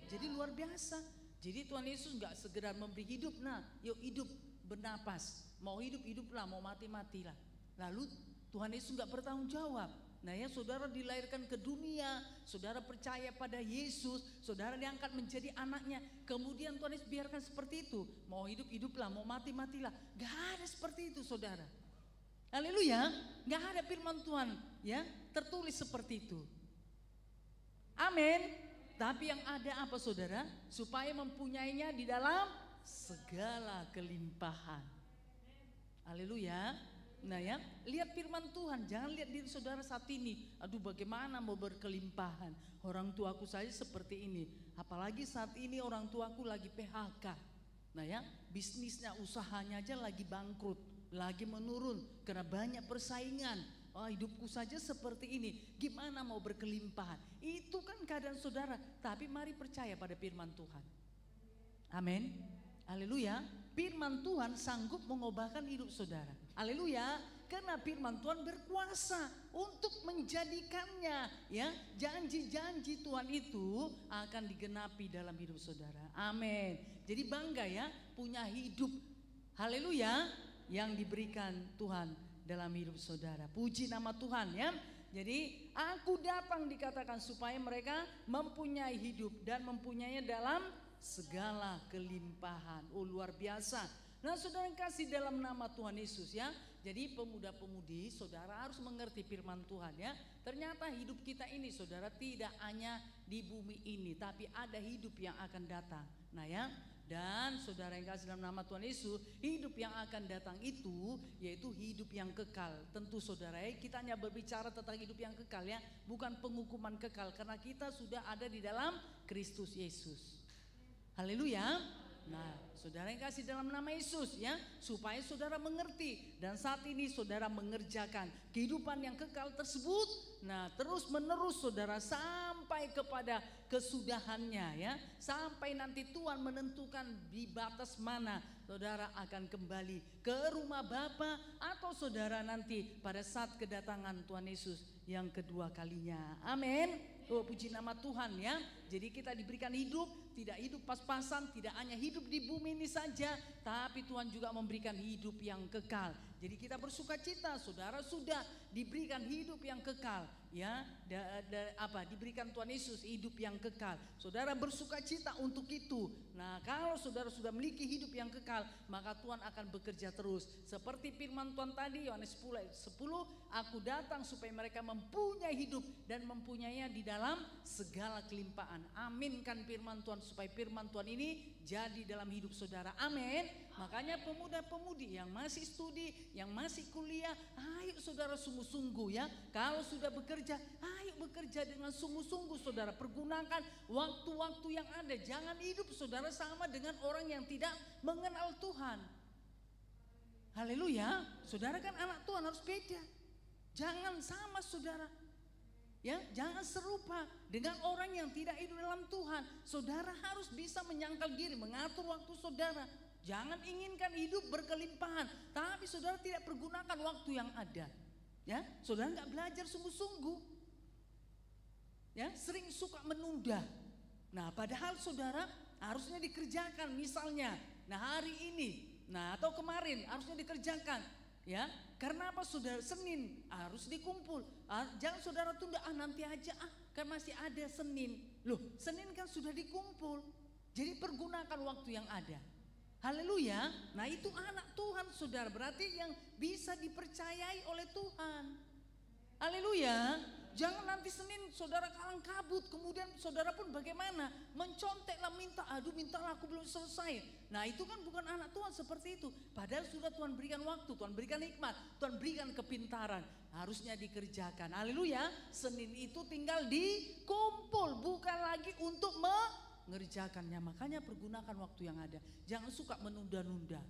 Jadi luar biasa. Jadi Tuhan Yesus gak sekedar memberi hidup. Nah yuk hidup. Bernapas, mau hidup-hiduplah, mau mati-matilah. Lalu Tuhan Yesus gak bertanggung jawab. Nah ya saudara dilahirkan ke dunia, saudara percaya pada Yesus, saudara diangkat menjadi anaknya. Kemudian Tuhan Yesus biarkan seperti itu, mau hidup-hiduplah, mau mati-matilah. Gak ada seperti itu saudara. Haleluya, gak ada firman Tuhan ya tertulis seperti itu. Amin. Tapi yang ada apa saudara? Supaya mempunyainya di dalam segala kelimpahan. Haleluya. Nah ya, lihat firman Tuhan, jangan lihat diri saudara saat ini. Aduh bagaimana mau berkelimpahan, orang tuaku saja seperti ini. Apalagi saat ini orang tuaku lagi PHK. Nah ya, bisnisnya, usahanya aja lagi bangkrut, lagi menurun karena banyak persaingan. Hidupku saja seperti ini, gimana mau berkelimpahan? Itu kan keadaan saudara, tapi mari percaya pada firman Tuhan. Amin. Haleluya. Firman Tuhan sanggup mengubahkan hidup saudara. Haleluya. Karena firman Tuhan berkuasa untuk menjadikannya ya, janji-janji Tuhan itu akan digenapi dalam hidup saudara. Amin. Jadi bangga ya punya hidup. Haleluya. Yang diberikan Tuhan dalam hidup saudara. Puji nama Tuhan ya. Jadi aku datang dikatakan supaya mereka mempunyai hidup dan mempunyainya dalam segala kelimpahan. Luar biasa. Nah saudara yang kasih dalam nama Tuhan Yesus ya. Jadi pemuda-pemudi saudara harus mengerti firman Tuhan ya. Ternyata hidup kita ini saudara tidak hanya di bumi ini, tapi ada hidup yang akan datang. Nah ya, Dan saudara yang kasih dalam nama Tuhan Yesus, hidup yang akan datang itu yaitu hidup yang kekal. Tentu saudara, kita hanya berbicara tentang hidup yang kekal ya, bukan penghukuman kekal, karena kita sudah ada di dalam Kristus Yesus. Haleluya. Nah, saudara yang kasih dalam nama Yesus ya, supaya saudara mengerti dan saat ini saudara mengerjakan kehidupan yang kekal tersebut. Nah, terus menerus saudara sampai kepada kesudahannya ya, sampai nanti Tuhan menentukan di batas mana saudara akan kembali ke rumah Bapa, atau saudara nanti pada saat kedatangan Tuhan Yesus yang kedua kalinya. Amin. Oh, puji nama Tuhan ya. Jadi kita diberikan hidup, tidak hidup pas-pasan, tidak hanya hidup di bumi ini saja, tapi Tuhan juga memberikan hidup yang kekal. Jadi kita bersuka cita, saudara sudah diberikan hidup yang kekal ya. Diberikan Tuhan Yesus hidup yang kekal. Saudara bersuka cita untuk itu. Nah, kalau saudara sudah memiliki hidup yang kekal, maka Tuhan akan bekerja terus. Seperti firman Tuhan tadi, Yohanes 10, aku datang supaya mereka mempunyai hidup dan mempunyainya di dalam segala kelimpahan. Aminkan firman Tuhan, supaya firman Tuhan ini jadi dalam hidup saudara. Amin. Makanya pemuda-pemudi yang masih studi, yang masih kuliah, ayo saudara sungguh-sungguh ya. Kalau sudah bekerja, ayo bekerja dengan sungguh-sungguh saudara. Pergunakan waktu-waktu yang ada. Jangan hidup saudara sama dengan orang yang tidak mengenal Tuhan. Haleluya. Saudara kan anak Tuhan, harus beda. Jangan sama saudara. Ya, jangan serupa dengan orang yang tidak hidup dalam Tuhan. Saudara harus bisa menyangkal diri, mengatur waktu saudara. Jangan inginkan hidup berkelimpahan, tapi saudara tidak pergunakan waktu yang ada. Ya, saudara nggak belajar sungguh-sungguh. Ya, sering suka menunda. Nah, padahal saudara harusnya dikerjakan misalnya. Nah, hari ini, atau kemarin harusnya dikerjakan. Ya, karena apa saudara? Senin harus dikumpul. Jangan saudara tunda, nanti aja kan masih ada Senin. Loh, Senin kan sudah dikumpul. Jadi pergunakan waktu yang ada. Haleluya. Nah, itu anak Tuhan saudara, berarti yang bisa dipercayai oleh Tuhan. Haleluya. Jangan nanti Senin saudara kalang kabut, kemudian saudara pun bagaimana? Menconteklah, mintalah aku belum selesai. Nah, itu kan bukan anak Tuhan seperti itu. Padahal sudah Tuhan berikan waktu, Tuhan berikan hikmat, Tuhan berikan kepintaran. Harusnya dikerjakan. Haleluya. Senin itu tinggal dikumpul, bukan lagi untuk mengerjakannya. Makanya pergunakan waktu yang ada. Jangan suka menunda-nunda.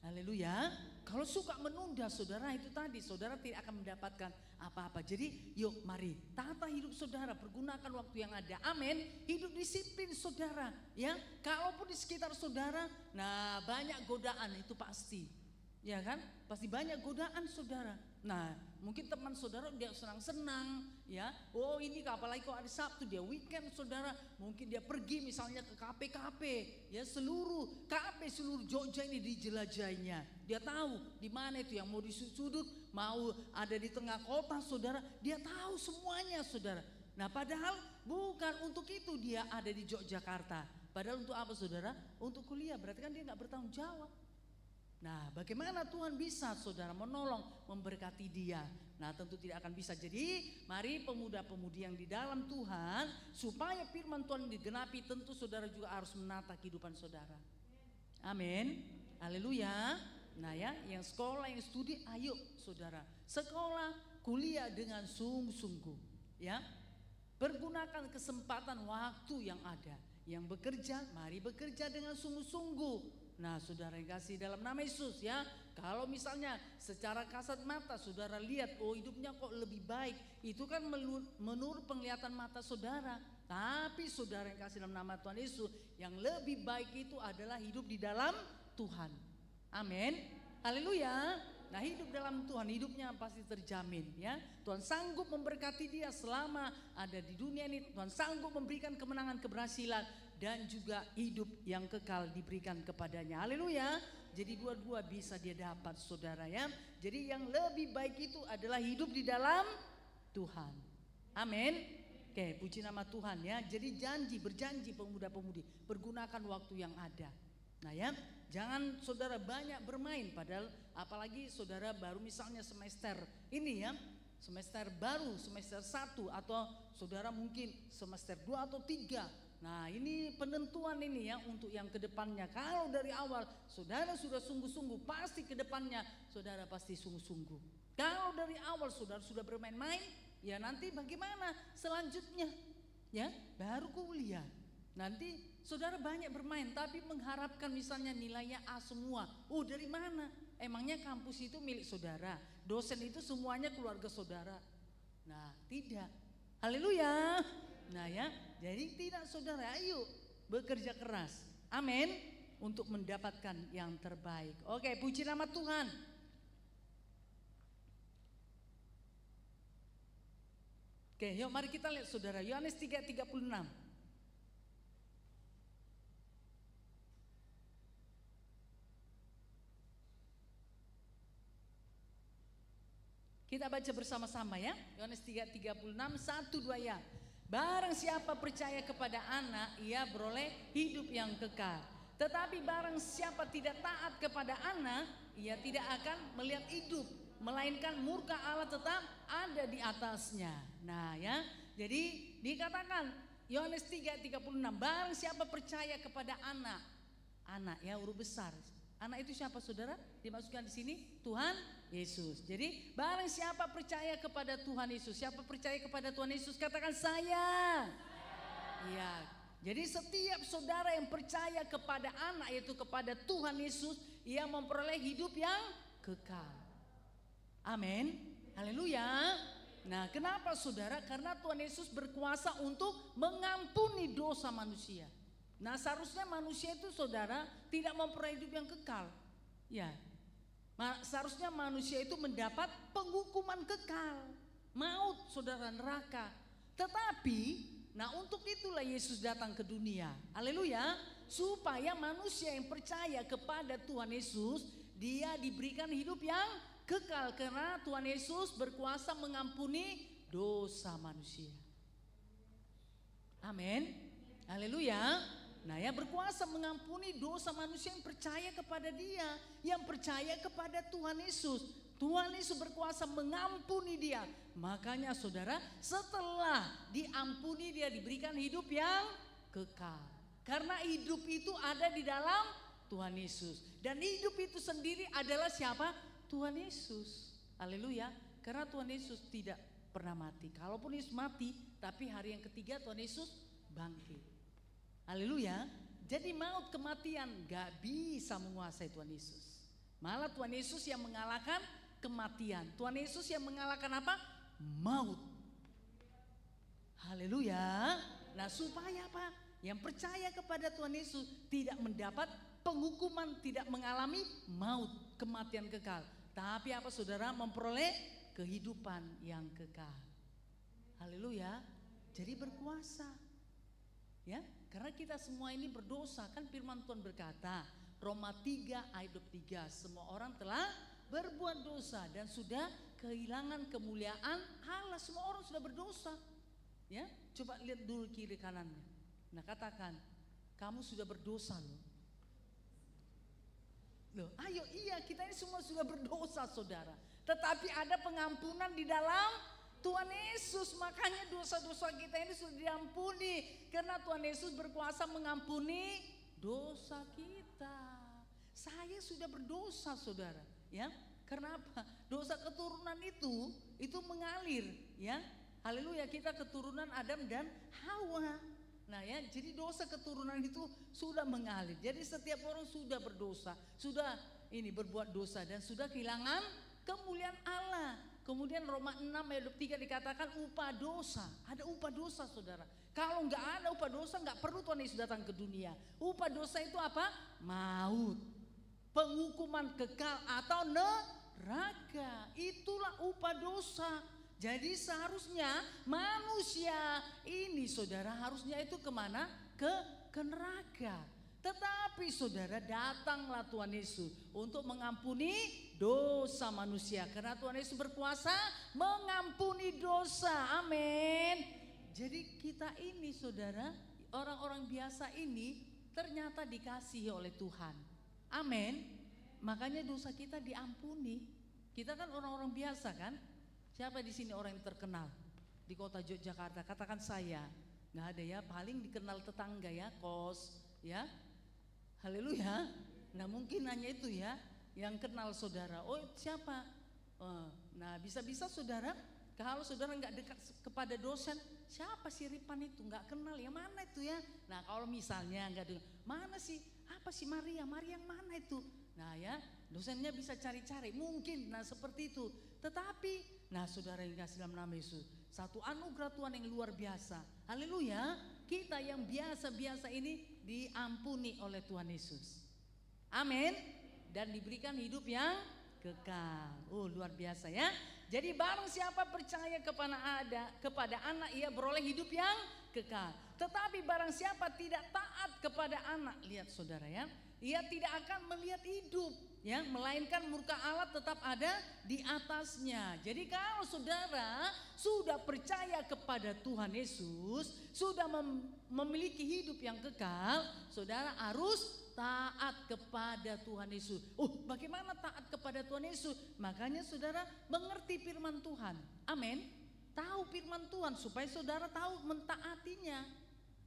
Haleluya. Kalau suka menunda saudara, itu tadi saudara tidak akan mendapatkan apa-apa. Jadi yuk mari tata hidup saudara, pergunakan waktu yang ada. Amin. Hidup disiplin saudara ya. Kalaupun di sekitar saudara, nah banyak godaan, itu pasti. Ya kan? Pasti banyak godaan saudara. Nah, mungkin teman saudara dia senang-senang ya. Oh, ini apalagi kalau hari Sabtu dia weekend saudara, mungkin dia pergi misalnya ke kafe-kafe ya, seluruh kafe seluruh Jogja ini dijelajahinya. Dia tahu di mana itu yang mau di sudut, mau ada di tengah kota saudara, dia tahu semuanya saudara. Nah, padahal bukan untuk itu dia ada di Yogyakarta. Padahal untuk apa saudara? Untuk kuliah, berarti kan dia nggak bertanggung jawab. Nah, bagaimana Tuhan bisa saudara menolong, memberkati dia? Nah, tentu tidak akan bisa. Jadi mari pemuda-pemudi yang di dalam Tuhan, supaya firman Tuhan digenapi, tentu saudara juga harus menata kehidupan saudara. Amin. Haleluya. Nah ya, yang sekolah, yang studi, ayo saudara, sekolah, kuliah dengan sungguh-sungguh ya. Pergunakan kesempatan waktu yang ada. Yang bekerja, mari bekerja dengan sungguh-sungguh. Nah, saudara yang kasih dalam nama Yesus ya, kalau misalnya secara kasat mata saudara lihat, oh hidupnya kok lebih baik, itu kan menurut penglihatan mata saudara. Tapi saudara yang kasih dalam nama Tuhan Yesus, yang lebih baik itu adalah hidup di dalam Tuhan. Amin. Haleluya. Nah, hidup dalam Tuhan, hidupnya pasti terjamin ya. Tuhan sanggup memberkati dia selama ada di dunia ini. Tuhan sanggup memberikan kemenangan, keberhasilan, dan juga hidup yang kekal diberikan kepadanya. Haleluya. Jadi dua-dua bisa dia dapat saudara ya. Jadi yang lebih baik itu adalah hidup di dalam Tuhan. Amin. Oke, puji nama Tuhan ya. Jadi berjanji pemuda-pemudi, pergunakan waktu yang ada. Nah ya, jangan saudara banyak bermain, padahal apalagi saudara baru misalnya semester ini ya, semester baru, semester 1, atau saudara mungkin semester 2 atau 3. Nah ini penentuan ini ya untuk yang kedepannya. Kalau dari awal saudara sudah sungguh-sungguh, pasti kedepannya saudara pasti sungguh-sungguh. Kalau dari awal saudara sudah bermain-main, ya nanti bagaimana selanjutnya? Ya baru kuliah. Nanti saudara banyak bermain tapi mengharapkan misalnya nilainya A semua. Oh dari mana? Emangnya kampus itu milik saudara? Dosen itu semuanya keluarga saudara? Nah tidak. Haleluya. Nah ya, jadi tidak saudara, ayo bekerja keras. Amin. Untuk mendapatkan yang terbaik. Oke, puji nama Tuhan. Oke, yuk mari kita lihat saudara, Yohanes 3:36. Kita baca bersama-sama ya. Yohanes 3:36, 1-2 ya. Barang siapa percaya kepada anak, ia beroleh hidup yang kekal. Tetapi barang siapa tidak taat kepada anak, ia tidak akan melihat hidup, melainkan murka Allah tetap ada di atasnya. Nah ya, jadi dikatakan Yohanes 3:36, barang siapa percaya kepada anak, anak ya huruf besar. Anak itu siapa saudara? Dimasukkan di sini Tuhan Yesus. Jadi barang siapa percaya kepada Tuhan Yesus, siapa percaya kepada Tuhan Yesus katakan saya. Iya. Jadi setiap saudara yang percaya kepada anak yaitu kepada Tuhan Yesus, ia memperoleh hidup yang kekal. Amin. Haleluya. Nah, kenapa saudara? Karena Tuhan Yesus berkuasa untuk mengampuni dosa manusia. Nah seharusnya manusia itu saudara tidak memperoleh hidup yang kekal. Ya, seharusnya manusia itu mendapat penghukuman kekal, maut saudara, neraka. Tetapi, nah untuk itulah Yesus datang ke dunia. Haleluya. Supaya manusia yang percaya kepada Tuhan Yesus, dia diberikan hidup yang kekal. Karena Tuhan Yesus berkuasa mengampuni dosa manusia. Amin. Haleluya. Nah ya berkuasa mengampuni dosa manusia yang percaya kepada dia, yang percaya kepada Tuhan Yesus. Tuhan Yesus berkuasa mengampuni dia. Makanya saudara, setelah diampuni dia diberikan hidup yang kekal. Karena hidup itu ada di dalam Tuhan Yesus. Dan hidup itu sendiri adalah siapa? Tuhan Yesus. Haleluya. Karena Tuhan Yesus tidak pernah mati. Kalaupun Yesus mati, tapi hari yang ketiga Tuhan Yesus bangkit. Haleluya. Jadi maut kematian gak bisa menguasai Tuhan Yesus. Malah Tuhan Yesus yang mengalahkan kematian. Tuhan Yesus yang mengalahkan apa? Maut. Haleluya. Nah supaya apa? Yang percaya kepada Tuhan Yesus tidak mendapat penghukuman, tidak mengalami maut, kematian kekal. Tapi apa saudara? Memperoleh kehidupan yang kekal. Haleluya. Jadi berkuasa. Ya, karena kita semua ini berdosa. Kan firman Tuhan berkata, Roma 3 ayat 23, semua orang telah berbuat dosa dan sudah kehilangan kemuliaan Allah. Semua orang sudah berdosa. Ya, coba lihat dulu kiri kanannya. Nah katakan, kamu sudah berdosa loh. Loh, ayo iya kita ini semua sudah berdosa saudara. Tetapi ada pengampunan di dalam Tuhan Yesus, makanya dosa-dosa kita ini sudah diampuni. Karena Tuhan Yesus berkuasa mengampuni dosa kita. Saya sudah berdosa saudara, ya. Karena apa? Dosa keturunan itu mengalir, ya. Haleluya, kita keturunan Adam dan Hawa. Nah ya, jadi dosa keturunan itu sudah mengalir. Jadi setiap orang sudah berdosa, sudah ini berbuat dosa dan sudah kehilangan kemuliaan Allah. Kemudian Roma 6 ayat 3 dikatakan upah dosa. Ada upah dosa saudara. Kalau nggak ada upah dosa nggak perlu Tuhan Yesus datang ke dunia. Upah dosa itu apa? Maut. Penghukuman kekal atau neraka. Itulah upah dosa. Jadi seharusnya manusia ini saudara harusnya itu kemana? Ke neraka. Tetapi saudara datanglah Tuhan Yesus untuk mengampuni dosa manusia. Karena Tuhan Yesus berkuasa mengampuni dosa. Amin. Jadi kita ini saudara, orang-orang biasa ini ternyata dikasihi oleh Tuhan. Amin. Makanya dosa kita diampuni. Kita kan orang-orang biasa kan? Siapa di sini orang yang terkenal di kota Yogyakarta? Katakan saya. Nggak ada ya, paling dikenal tetangga ya, kos ya. Haleluya. Nah mungkin hanya itu ya yang kenal saudara. Oh siapa? Nah bisa-bisa saudara, kalau saudara nggak dekat kepada dosen, siapa sih Ripan itu? Nggak kenal, yang mana itu ya? Nah kalau misalnya nggak dengar, mana sih? Apa sih Maria? Maria yang mana itu? Nah ya, dosennya bisa cari-cari, mungkin. Nah seperti itu. Tetapi, nah saudara yang kasih dalam nama Yesus, satu anugerah Tuhan yang luar biasa. Haleluya. Kita yang biasa-biasa ini diampuni oleh Tuhan Yesus. Amin. Dan diberikan hidup yang kekal. Oh luar biasa ya. Jadi barang siapa percaya kepada anak, ia beroleh hidup yang kekal. Tetapi barang siapa tidak taat kepada anak, lihat saudara ya, ia tidak akan melihat hidup ya, melainkan murka Allah tetap ada di atasnya. Jadi kalau saudara sudah percaya kepada Tuhan Yesus, sudah memiliki hidup yang kekal, saudara harus taat kepada Tuhan Yesus. Bagaimana taat kepada Tuhan Yesus? Makanya saudara mengerti firman Tuhan. Amin. Tahu firman Tuhan supaya saudara tahu mentaatinya.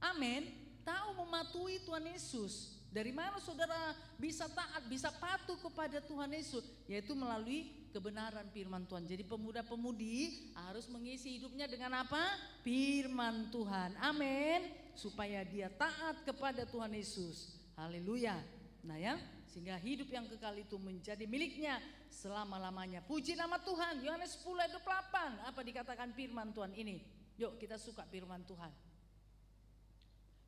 Amin. Tahu mematuhi Tuhan Yesus. Dari mana saudara bisa taat, bisa patuh kepada Tuhan Yesus? Yaitu melalui kebenaran firman Tuhan. Jadi pemuda-pemudi harus mengisi hidupnya dengan apa? Firman Tuhan. Amin. Supaya dia taat kepada Tuhan Yesus. Haleluya. Nah ya, sehingga hidup yang kekal itu menjadi miliknya selama-lamanya. Puji nama Tuhan. Yohanes 10 ayat 28. Apa dikatakan firman Tuhan ini? Yuk kita suka firman Tuhan.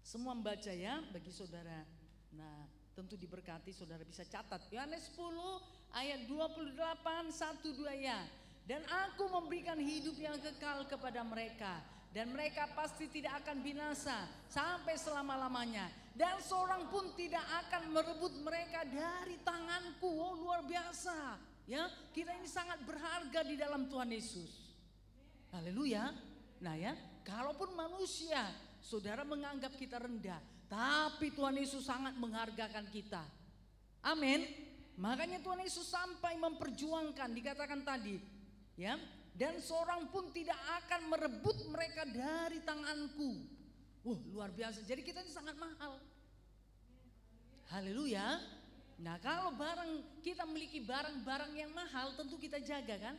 Semua membaca ya bagi saudara. Nah tentu diberkati, saudara bisa catat. Yohanes 10 ayat 28 1-2 ya. Dan aku memberikan hidup yang kekal kepada mereka, dan mereka pasti tidak akan binasa sampai selama-lamanya, dan seorang pun tidak akan merebut mereka dari tanganku. Oh luar biasa ya, kita ini sangat berharga di dalam Tuhan Yesus. Haleluya. Nah ya, kalaupun manusia saudara menganggap kita rendah, tapi Tuhan Yesus sangat menghargakan kita. Amin. Makanya Tuhan Yesus sampai memperjuangkan, dikatakan tadi ya, dan seorang pun tidak akan merebut mereka dari tanganku. Luar biasa. Jadi kita ini sangat mahal. Haleluya. Nah kalau kita memiliki barang-barang yang mahal, tentu kita jaga kan,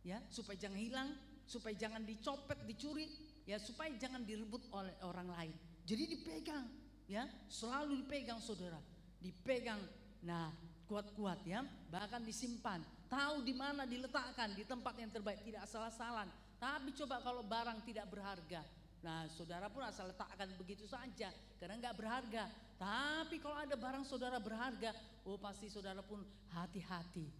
ya, supaya jangan hilang, supaya jangan dicopet, dicuri, ya, supaya jangan direbut oleh orang lain. Jadi dipegang, ya, selalu dipegang saudara, dipegang. Nah kuat-kuat ya, bahkan disimpan. Tahu di mana diletakkan, di tempat yang terbaik, tidak asal-asalan. Tapi coba kalau barang tidak berharga, nah saudara pun asal letakkan begitu saja karena nggak berharga. Tapi kalau ada barang saudara berharga, pasti saudara pun hati-hati.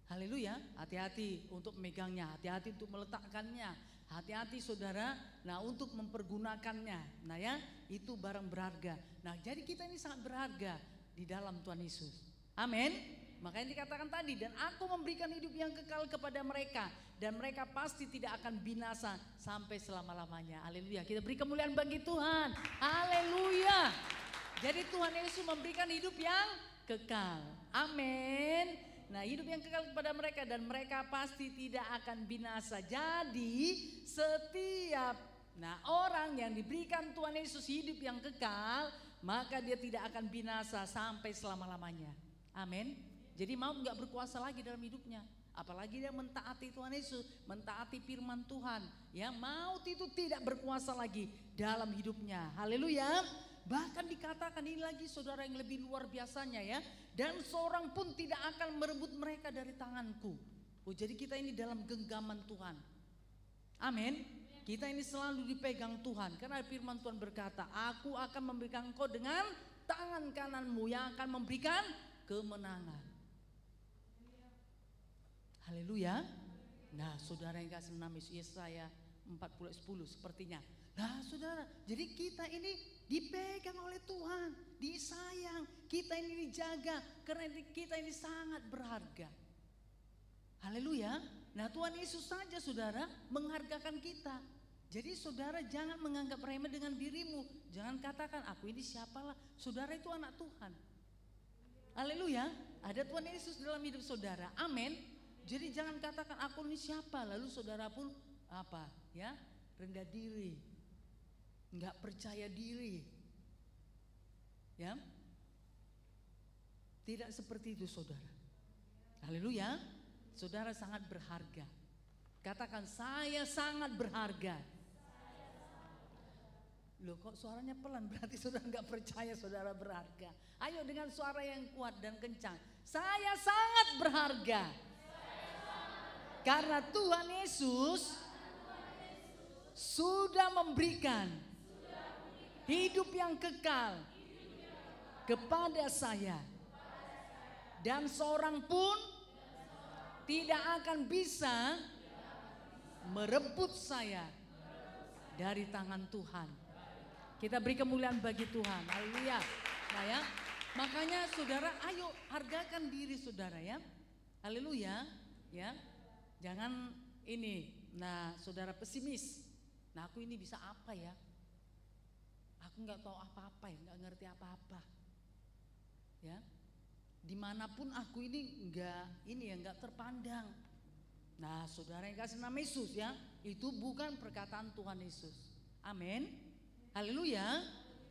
Haleluya, hati-hati untuk memegangnya, hati-hati untuk meletakkannya, hati-hati saudara, nah untuk mempergunakannya. Nah ya, itu barang berharga. Nah jadi kita ini sangat berharga di dalam Tuhan Yesus. Amin. Makanya dikatakan tadi, dan aku memberikan hidup yang kekal kepada mereka, dan mereka pasti tidak akan binasa sampai selama-lamanya. Haleluya. Kita beri kemuliaan bagi Tuhan. Haleluya. Jadi Tuhan Yesus memberikan hidup yang kekal. Amin. Nah hidup yang kekal kepada mereka, dan mereka pasti tidak akan binasa. Jadi setiap orang yang diberikan Tuhan Yesus hidup yang kekal, maka dia tidak akan binasa sampai selama-lamanya. Amin. Jadi mau nggak berkuasa lagi dalam hidupnya, apalagi dia mentaati Tuhan Yesus, mentaati firman Tuhan, ya, maut itu tidak berkuasa lagi dalam hidupnya. Haleluya. Bahkan dikatakan ini lagi saudara yang lebih luar biasanya ya, dan seorang pun tidak akan merebut mereka dari tanganku. Jadi kita ini dalam genggaman Tuhan. Amin. Kita ini selalu dipegang Tuhan, karena firman Tuhan berkata, aku akan memberikan engkau dengan tangan kananmu yang akan memberikan kemenangan. Haleluya. Nah saudara yang kasih nama Yesaya 40:10 sepertinya. Nah saudara, jadi kita ini dipegang oleh Tuhan, disayang, kita ini dijaga, karena kita ini sangat berharga. Haleluya. Nah Tuhan Yesus saja saudara menghargakan kita. Jadi saudara jangan menganggap remeh dengan dirimu. Jangan katakan aku ini siapalah. Saudara itu anak Tuhan. Haleluya. Ada Tuhan Yesus dalam hidup saudara. Amin. Jadi jangan katakan aku ini siapa, lalu saudara pun apa ya, rendah diri. nggak percaya diri. Ya. Tidak seperti itu saudara. Haleluya. Saudara sangat berharga. Katakan, saya sangat berharga. Loh kok suaranya pelan? Berarti saudara nggak percaya saudara berharga. Ayo dengan suara yang kuat dan kencang. Saya sangat berharga. Karena Tuhan Yesus sudah memberikan hidup yang kekal kepada saya. Dan seorang pun tidak akan bisa merebut saya dari tangan Tuhan. Kita beri kemuliaan bagi Tuhan. Haleluya. Nah ya, makanya saudara ayo hargakan diri saudara ya. Haleluya. Ya. Jangan ini. Nah, saudara pesimis. Nah, aku ini bisa apa ya? Aku nggak tahu apa-apa ya, nggak ngerti apa-apa. Ya. Dimanapun aku ini nggak terpandang. Nah, saudara yang kasih nama Yesus ya, itu bukan perkataan Tuhan Yesus. Amin. Haleluya.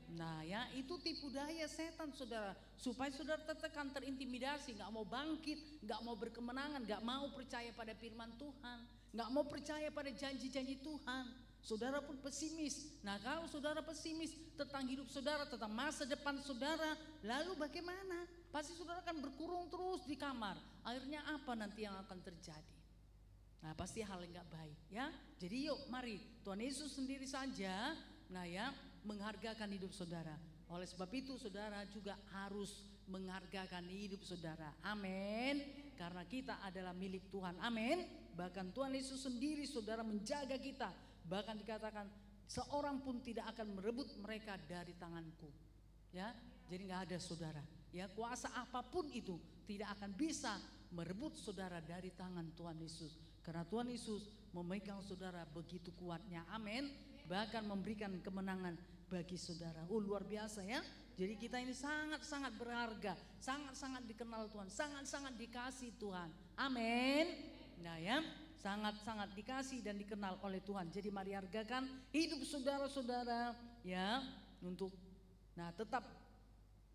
Nah ya, itu tipu daya setan saudara, supaya saudara tertekan, terintimidasi, nggak mau bangkit, nggak mau berkemenangan, nggak mau percaya pada firman Tuhan, nggak mau percaya pada janji-janji Tuhan. Saudara pun pesimis. Nah kalau saudara pesimis tentang hidup saudara, tentang masa depan saudara, lalu bagaimana? Pasti saudara akan berkurung terus di kamar. Akhirnya apa nanti yang akan terjadi? Nah pasti hal yang gak baik ya. Jadi yuk mari Tuhan Yesus sendiri saja nah ya menghargakan hidup saudara. Oleh sebab itu saudara juga harus menghargakan hidup saudara. Amin. Karena kita adalah milik Tuhan. Amin. Bahkan Tuhan Yesus sendiri saudara menjaga kita. Bahkan dikatakan seorang pun tidak akan merebut mereka dari tanganku. Ya, jadi nggak ada saudara. Ya, kuasa apapun itu tidak akan bisa merebut saudara dari tangan Tuhan Yesus. Karena Tuhan Yesus memegang saudara begitu kuatnya. Amin. Bahkan memberikan kemenangan bagi saudara. Luar biasa ya. Jadi kita ini sangat-sangat berharga, sangat-sangat dikenal Tuhan, sangat-sangat dikasih Tuhan. Amin. Nah ya, sangat-sangat dikasih dan dikenal oleh Tuhan. Jadi mari hargakan hidup saudara-saudara ya, untuk tetap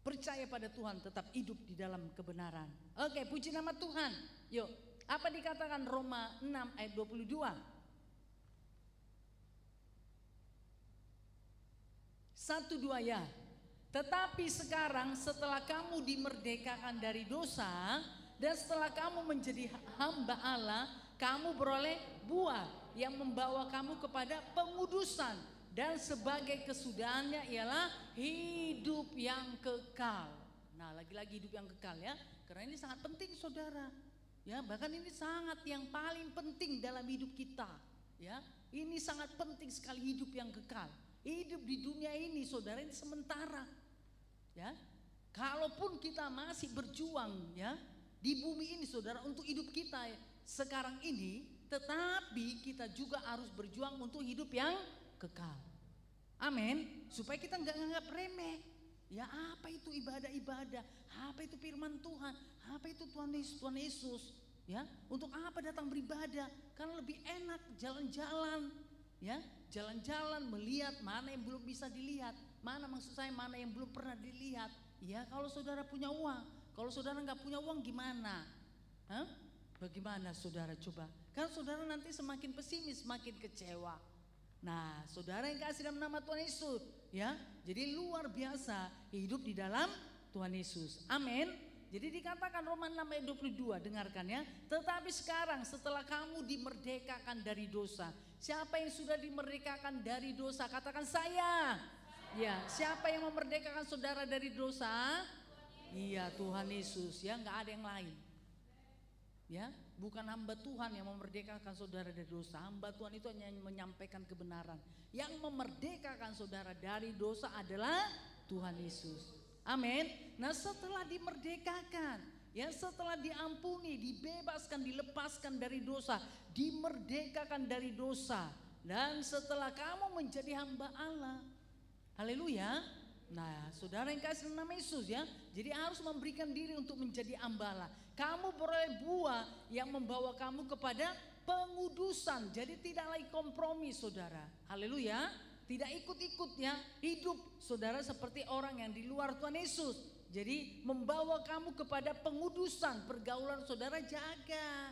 percaya pada Tuhan, tetap hidup di dalam kebenaran. Oke, puji nama Tuhan. Yuk, apa dikatakan Roma 6 ayat 22? 1, 2 ya. Tetapi sekarang setelah kamu dimerdekakan dari dosa dan setelah kamu menjadi hamba Allah, kamu beroleh buah yang membawa kamu kepada pengudusan, dan sebagai kesudahannya ialah hidup yang kekal. Nah, lagi-lagi hidup yang kekal ya, karena ini sangat penting saudara. Ya, bahkan ini sangat yang paling penting dalam hidup kita. Ya, ini sangat penting sekali hidup yang kekal. Hidup di dunia ini saudara ini sementara. Ya, kalaupun kita masih berjuang ya di bumi ini saudara untuk hidup kita sekarang ini, tetapi kita juga harus berjuang untuk hidup yang kekal. Amin. Supaya kita nggak nganggap remeh. Ya, apa itu ibadah-ibadah? Apa itu firman Tuhan? Apa itu Tuhan Yesus? Ya, untuk apa datang beribadah? Karena lebih enak jalan-jalan. Ya, jalan-jalan melihat mana yang belum bisa dilihat, mana maksud saya mana yang belum pernah dilihat. Ya, kalau saudara punya uang, kalau saudara nggak punya uang gimana? Hah? Bagaimana saudara coba? Kan saudara nanti semakin pesimis, semakin kecewa. Nah, saudara yang kasih dalam nama Tuhan Yesus, ya, jadi luar biasa hidup di dalam Tuhan Yesus. Amin. Jadi dikatakan Roma 6 ayat 22, dengarkan ya. Tetapi sekarang setelah kamu dimerdekakan dari dosa. Siapa yang sudah dimerdekakan dari dosa? Katakan saya. Ya, siapa yang memerdekakan saudara dari dosa? Iya, Tuhan Yesus ya, nggak ada yang lain. Ya, bukan hamba Tuhan yang memerdekakan saudara dari dosa. Hamba Tuhan itu hanya menyampaikan kebenaran. Yang memerdekakan saudara dari dosa adalah Tuhan Yesus. Amin. Nah, setelah dimerdekakan, ya, setelah diampuni, dibebaskan, dilepaskan dari dosa, dimerdekakan dari dosa, dan setelah kamu menjadi hamba Allah. Haleluya. Nah, saudara yang kasih nama Yesus ya, jadi harus memberikan diri untuk menjadi hamba Allah. Kamu beroleh buah yang membawa kamu kepada pengudusan. Jadi tidak lagi kompromi saudara. Haleluya. tidak ikut-ikut ya, hidup saudara seperti orang yang di luar Tuhan Yesus. Jadi membawa kamu kepada pengudusan, pergaulan saudara jaga.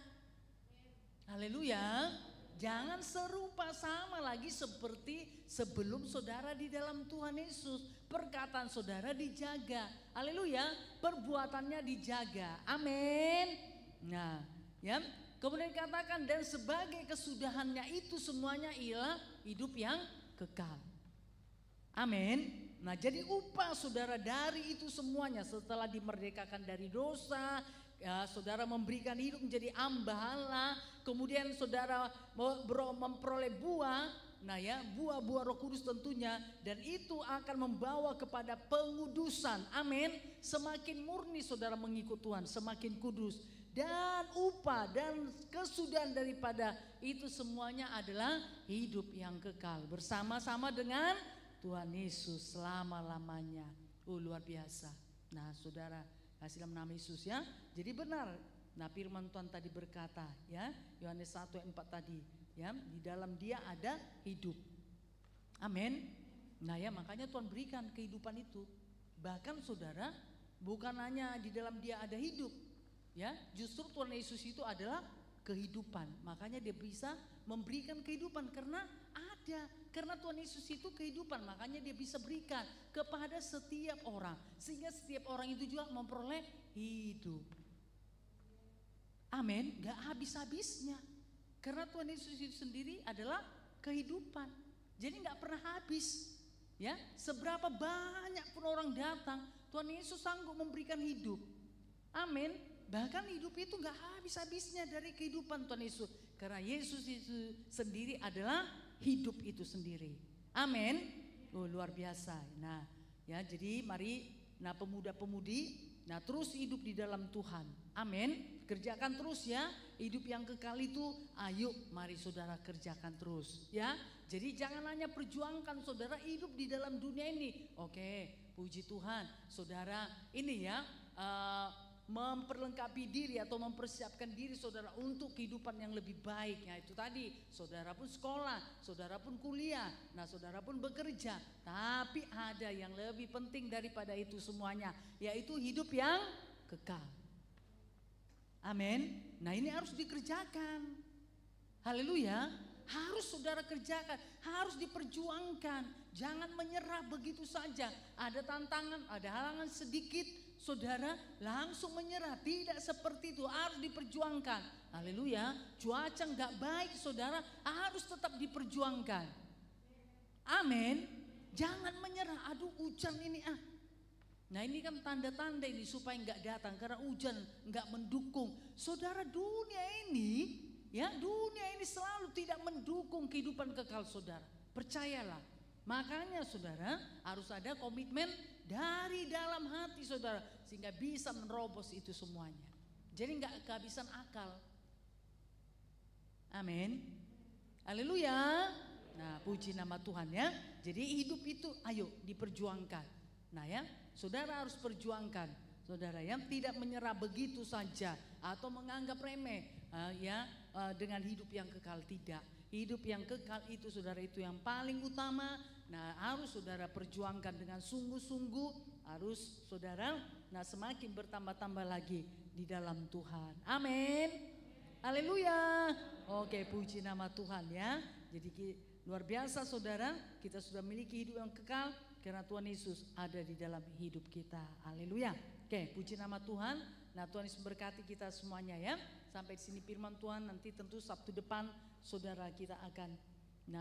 Haleluya. Jangan serupa sama lagi seperti sebelum saudara di dalam Tuhan Yesus. Perkataan saudara dijaga. Haleluya. Perbuatannya dijaga. Amin. Nah, ya. Kemudian katakan dan sebagai kesudahannya itu semuanya ialah hidup yang kekal. Amin. Nah, jadi upah saudara dari itu semuanya setelah dimerdekakan dari dosa, ya, saudara memberikan hidup menjadi hamba Allah, kemudian saudara memperoleh buah, nah ya, buah-buah Roh Kudus tentunya, dan itu akan membawa kepada pengudusan. Amin. Semakin murni saudara mengikut Tuhan, semakin kudus. Dan upah dan kesudahan daripada itu semuanya adalah hidup yang kekal bersama-sama dengan Tuhan Yesus selama-lamanya. Luar biasa. Nah, saudara, kasih dalam nama Yesus ya. Jadi benar. Nah, firman Tuhan tadi berkata ya, Yohanes 1 ayat 4 tadi ya, di dalam Dia ada hidup. Amin. Nah ya, makanya Tuhan berikan kehidupan itu. Bahkan saudara, bukan hanya di dalam Dia ada hidup. Ya, justru Tuhan Yesus itu adalah kehidupan. Makanya Dia bisa memberikan kehidupan karena ada. Karena Tuhan Yesus itu kehidupan, makanya Dia bisa berikan kepada setiap orang. Sehingga setiap orang itu juga memperoleh hidup. Amin. Gak habis-habisnya. Karena Tuhan Yesus itu sendiri adalah kehidupan. Jadi gak pernah habis. Ya, seberapa banyak pun orang datang, Tuhan Yesus sanggup memberikan hidup. Amin. Bahkan hidup itu gak habis-habisnya dari kehidupan Tuhan Yesus. Karena Yesus itu sendiri adalah hidup itu sendiri. Amin. Luar biasa. Nah ya, jadi mari, nah pemuda-pemudi, nah terus hidup di dalam Tuhan. Amin. Kerjakan terus ya. Hidup yang kekal itu, ayo mari saudara kerjakan terus ya. Jadi jangan hanya perjuangkan saudara hidup di dalam dunia ini. Oke, puji Tuhan saudara ini ya, memperlengkapi diri atau mempersiapkan diri saudara untuk kehidupan yang lebih baik. Nah itu tadi, saudara pun sekolah, saudara pun kuliah, nah saudara pun bekerja. Tapi ada yang lebih penting daripada itu semuanya, yaitu hidup yang kekal. Amin. Nah ini harus dikerjakan. Haleluya. Harus saudara kerjakan, harus diperjuangkan. Jangan menyerah begitu saja. Ada tantangan, ada halangan sedikit, saudara langsung menyerah. Tidak seperti itu, harus diperjuangkan. Haleluya. Cuaca nggak baik saudara, harus tetap diperjuangkan. Amin. Jangan menyerah. Aduh hujan ini Nah ini kan tanda-tanda ini supaya nggak datang karena hujan nggak mendukung. Saudara, dunia ini ya, dunia ini selalu tidak mendukung kehidupan kekal saudara. Percayalah. Makanya saudara harus ada komitmen dari dalam hati saudara sehingga bisa menerobos itu semuanya. Jadi nggak kehabisan akal. Amin. Haleluya. Nah, puji nama Tuhan ya. Jadi hidup itu ayo diperjuangkan. Nah ya, saudara harus perjuangkan. Saudara yang tidak menyerah begitu saja atau menganggap remeh dengan hidup yang kekal. Tidak. Hidup yang kekal itu saudara itu yang paling utama. Nah harus saudara perjuangkan dengan sungguh-sungguh. Harus saudara semakin bertambah-tambah lagi di dalam Tuhan. Amin. Haleluya. Oke, puji nama Tuhan ya. Jadi luar biasa saudara, kita sudah memiliki hidup yang kekal karena Tuhan Yesus ada di dalam hidup kita. Haleluya. Oke, puji nama Tuhan. Nah Tuhan Yesus berkati kita semuanya ya. Sampai di sini firman Tuhan, nanti tentu Sabtu depan saudara kita akan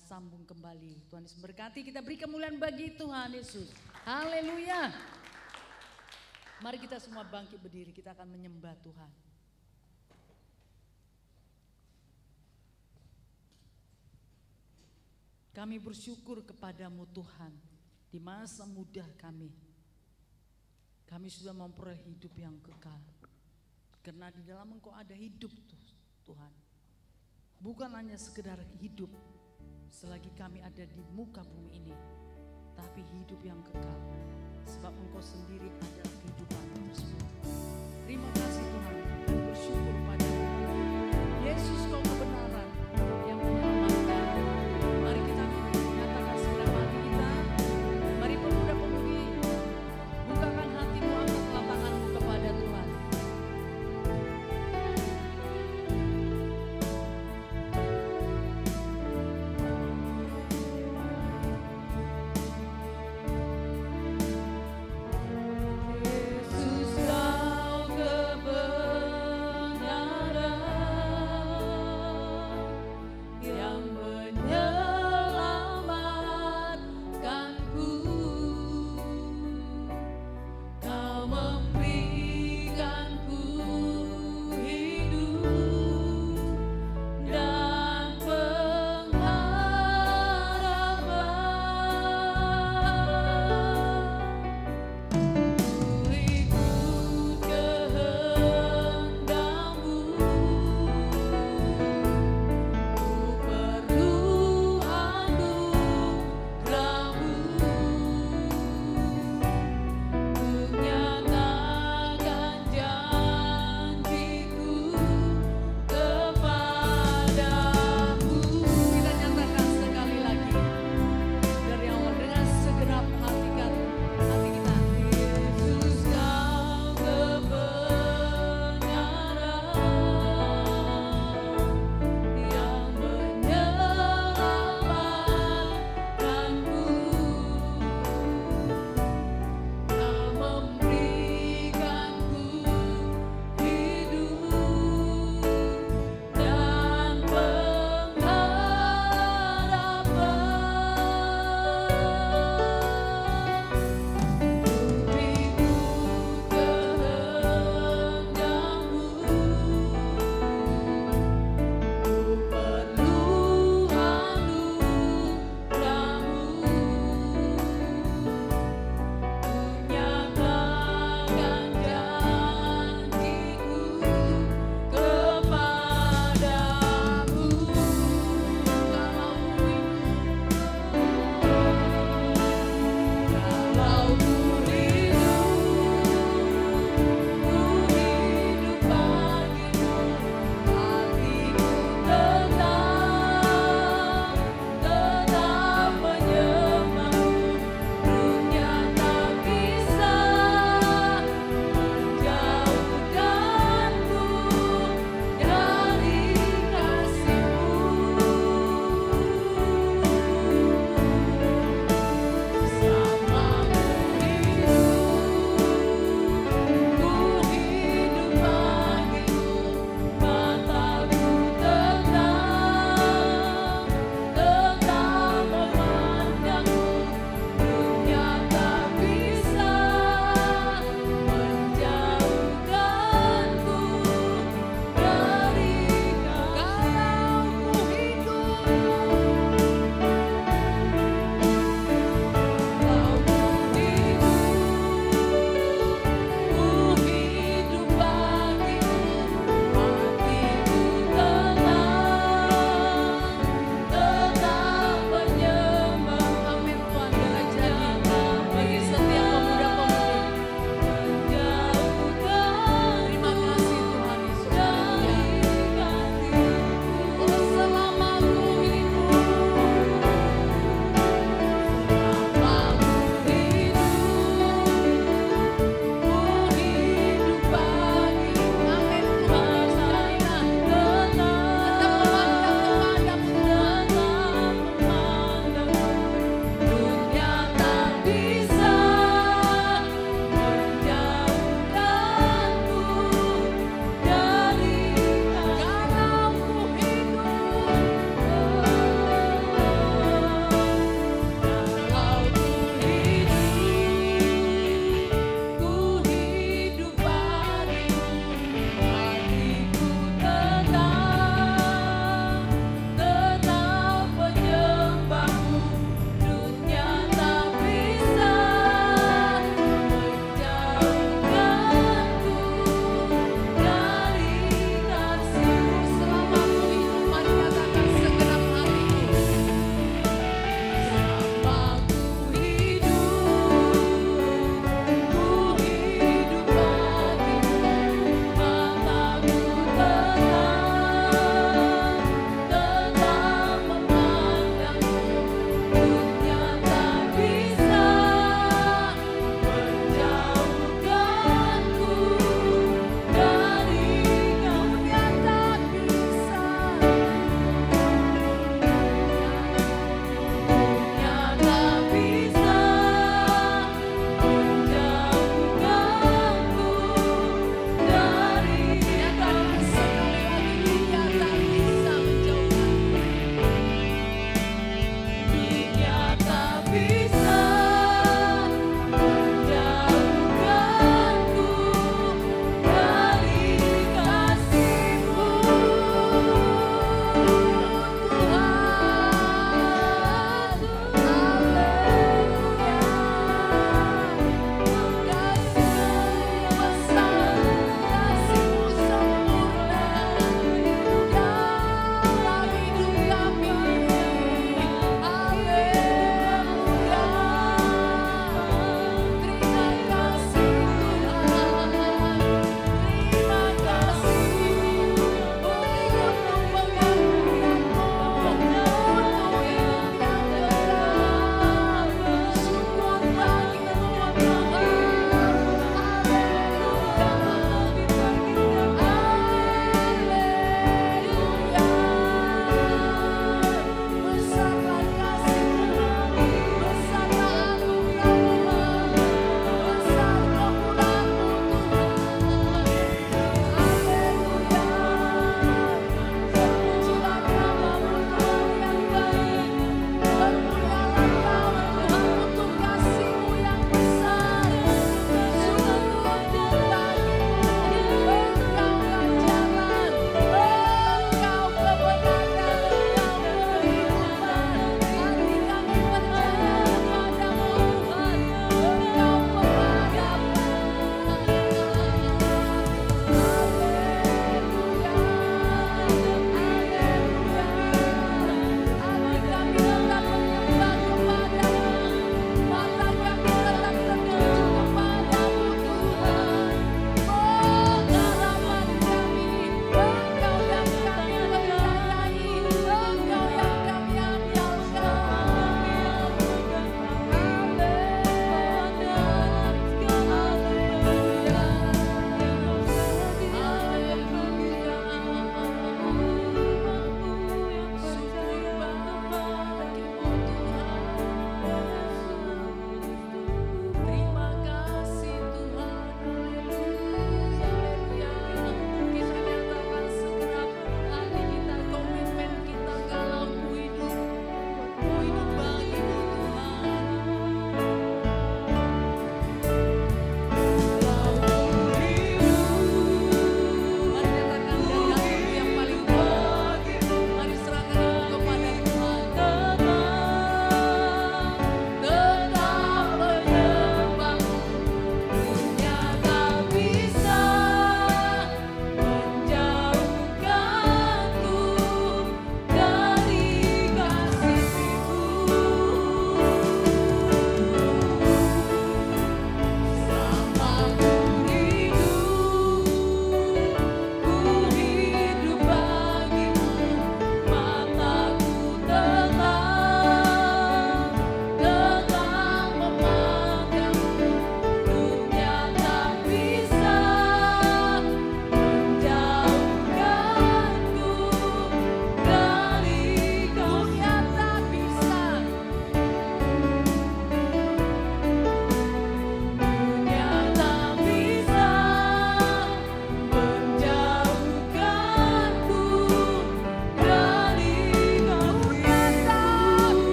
sambung kembali. Tuhan Yesus berkati, kita beri kemuliaan bagi Tuhan Yesus. Haleluya. Mari kita semua bangkit berdiri, kita akan menyembah Tuhan. Kami bersyukur kepadamu Tuhan, di masa muda kami sudah memperoleh hidup yang kekal. Karena di dalam Engkau ada hidup Tuhan. Bukan hanya sekedar hidup selagi kami ada di muka bumi ini, tapi hidup yang kekal. Sebab Engkau sendiri adalah kehidupan tersebut. Terima kasih Tuhan, kami bersyukur padamu. Yesus Kau kebenaran yang menyelamatkan. Mari kita nyatakan segala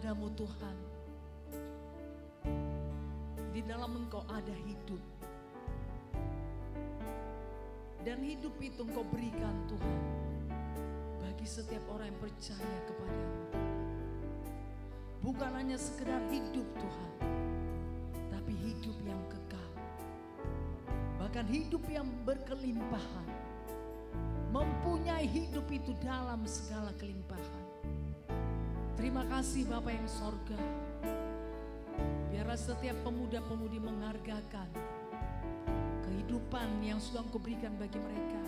kepadamu Tuhan. Di dalam Engkau ada hidup. Dan hidup itu Engkau berikan Tuhan bagi setiap orang yang percaya kepadamu. Bukan hanya sekedar hidup Tuhan, tapi hidup yang kekal. Bahkan hidup yang berkelimpahan. Mempunyai hidup itu dalam segala kelimpahan. Terima kasih Bapa yang sorga. Biarlah setiap pemuda-pemudi menghargakan kehidupan yang sudah Engkau berikan bagi mereka,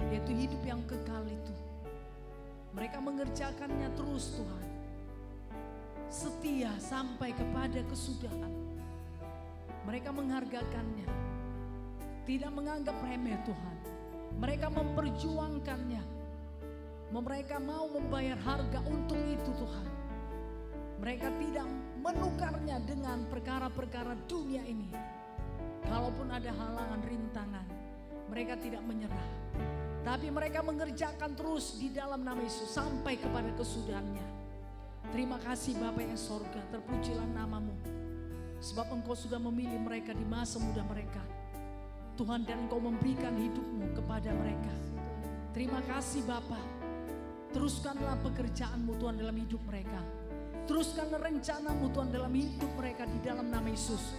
yaitu hidup yang kekal itu. Mereka mengerjakannya terus Tuhan, setia sampai kepada kesudahan. Mereka menghargakannya, tidak menganggap remeh Tuhan. Mereka memperjuangkannya. Mereka mau membayar harga untuk itu Tuhan. Mereka tidak menukarnya dengan perkara-perkara dunia ini. Kalaupun ada halangan, rintangan, mereka tidak menyerah. Tapi mereka mengerjakan terus di dalam nama Yesus sampai kepada kesudahannya. Terima kasih Bapa yang sorga, terpujilah namamu. Sebab Engkau sudah memilih mereka di masa muda mereka. Tuhan, dan Engkau memberikan hidupmu kepada mereka. Terima kasih Bapa. Teruskanlah pekerjaanmu Tuhan dalam hidup mereka. Teruskanlah rencanamu Tuhan dalam hidup mereka di dalam nama Yesus.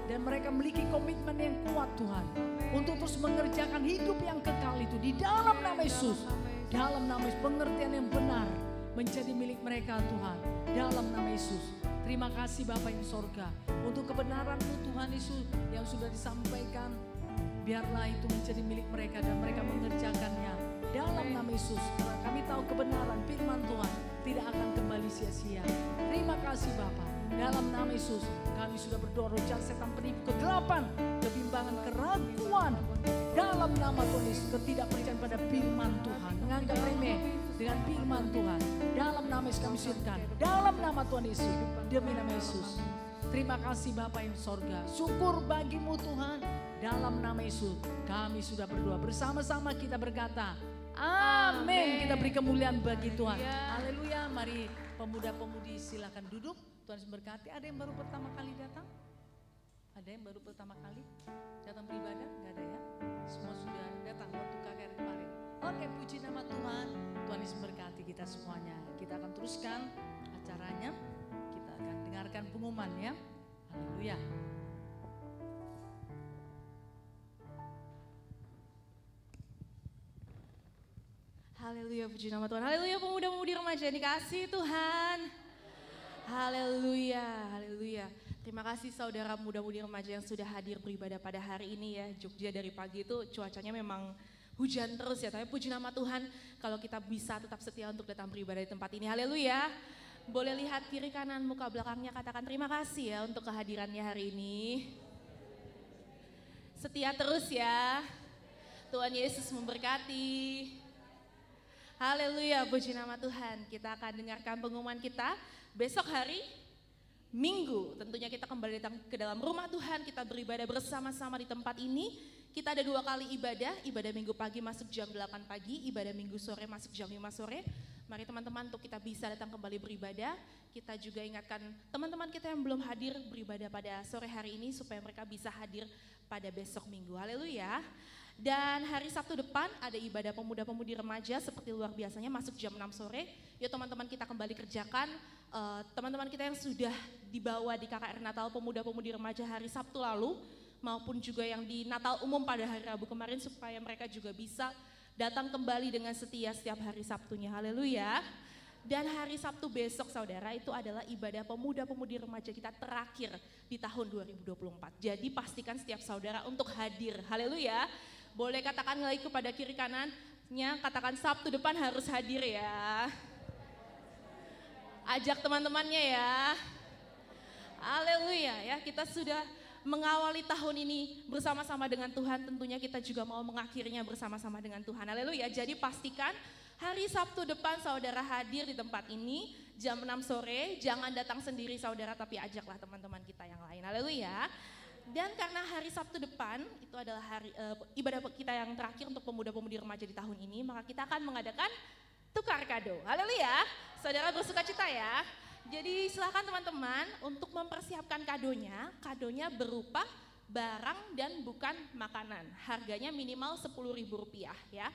Dan mereka memiliki komitmen yang kuat Tuhan, untuk terus mengerjakan hidup yang kekal itu di dalam nama Yesus. Dalam nama Yesus, pengertian yang benar menjadi milik mereka Tuhan, dalam nama Yesus. Terima kasih Bapa yang sorga, untuk kebenaran-Mu Tuhan Yesus yang sudah disampaikan. Biarlah itu menjadi milik mereka dan mereka mengerjakannya dalam nama Yesus. Karena kami tahu kebenaran firman Tuhan tidak akan kembali sia-sia. Terima kasih Bapa. Dalam nama Yesus kami sudah berdoa, roh jahat setan penipu, kegelapan, kebimbangan, keraguan, dalam nama Tuhan Yesus, ketidakpercayaan pada firman Tuhan, menganggap remeh dengan firman Tuhan, dalam nama Yesus kami sirkan, dalam nama Tuhan Yesus, demi nama Yesus. Terima kasih Bapa yang sorga, syukur bagimu Tuhan. Dalam nama Yesus kami sudah berdoa, bersama-sama kita berkata amin. Kita beri kemuliaan bagi Tuhan. Haleluya. Mari pemuda-pemudi silakan duduk. Tuhan memberkati. Ada yang baru pertama kali datang? Ada yang baru pertama kali datang beribadah? Gak ada ya? Semua sudah datang waktu KKR kemarin. Oke, puji nama Tuhan. Tuhan Yesus memberkati kita semuanya. Kita akan teruskan acaranya. Kita akan dengarkan pengumuman ya. Haleluya. Haleluya, puji nama Tuhan. Haleluya, pemuda-pemudi remaja yang dikasihi Tuhan. Haleluya, haleluya. Terima kasih saudara muda-mudi remaja yang sudah hadir beribadah pada hari ini ya. Jogja dari pagi itu cuacanya memang hujan terus ya. Tapi puji nama Tuhan kalau kita bisa tetap setia untuk datang beribadah di tempat ini. Haleluya. Boleh lihat kiri kanan muka belakangnya, katakan terima kasih ya untuk kehadirannya hari ini. Setia terus ya. Tuhan Yesus memberkati. Haleluya, puji nama Tuhan. Kita akan dengarkan pengumuman kita besok hari Minggu. Tentunya kita kembali datang ke dalam rumah Tuhan, kita beribadah bersama-sama di tempat ini. Kita ada 2 kali ibadah Minggu pagi masuk jam 8 pagi, ibadah Minggu sore masuk jam 5 sore. Mari teman-teman untuk kita bisa datang kembali beribadah. Kita juga ingatkan teman-teman kita yang belum hadir beribadah pada sore hari ini supaya mereka bisa hadir pada besok Minggu. Haleluya. Dan hari Sabtu depan ada ibadah pemuda-pemudi remaja seperti luar biasanya masuk jam 6 sore. Yuk teman-teman kita kembali kerjakan teman-teman kita yang sudah dibawa di KKR Natal Pemuda-Pemudi Remaja hari Sabtu lalu maupun juga yang di Natal umum pada hari Rabu kemarin supaya mereka juga bisa datang kembali dengan setia setiap hari Sabtunya. Haleluya. Dan hari Sabtu besok saudara itu adalah ibadah pemuda-pemudi remaja kita terakhir di tahun 2024. Jadi pastikan setiap saudara untuk hadir. Haleluya. Boleh katakan lagi kepada kiri kanannya, katakan Sabtu depan harus hadir ya. Ajak teman-temannya ya. Haleluya ya, kita sudah mengawali tahun ini bersama-sama dengan Tuhan, tentunya kita juga mau mengakhirinya bersama-sama dengan Tuhan. Haleluya. Jadi pastikan hari Sabtu depan saudara hadir di tempat ini jam 6 sore. Jangan datang sendiri saudara, tapi ajaklah teman-teman kita yang lain. Haleluya. Dan karena hari Sabtu depan itu adalah hari ibadah kita yang terakhir untuk pemuda-pemudi remaja di tahun ini, maka kita akan mengadakan tukar kado. Haleluya. Saudara bersuka cita ya. Jadi silakan teman-teman untuk mempersiapkan kadonya. Kadonya berupa barang dan bukan makanan. Harganya minimal Rp10.000 ya.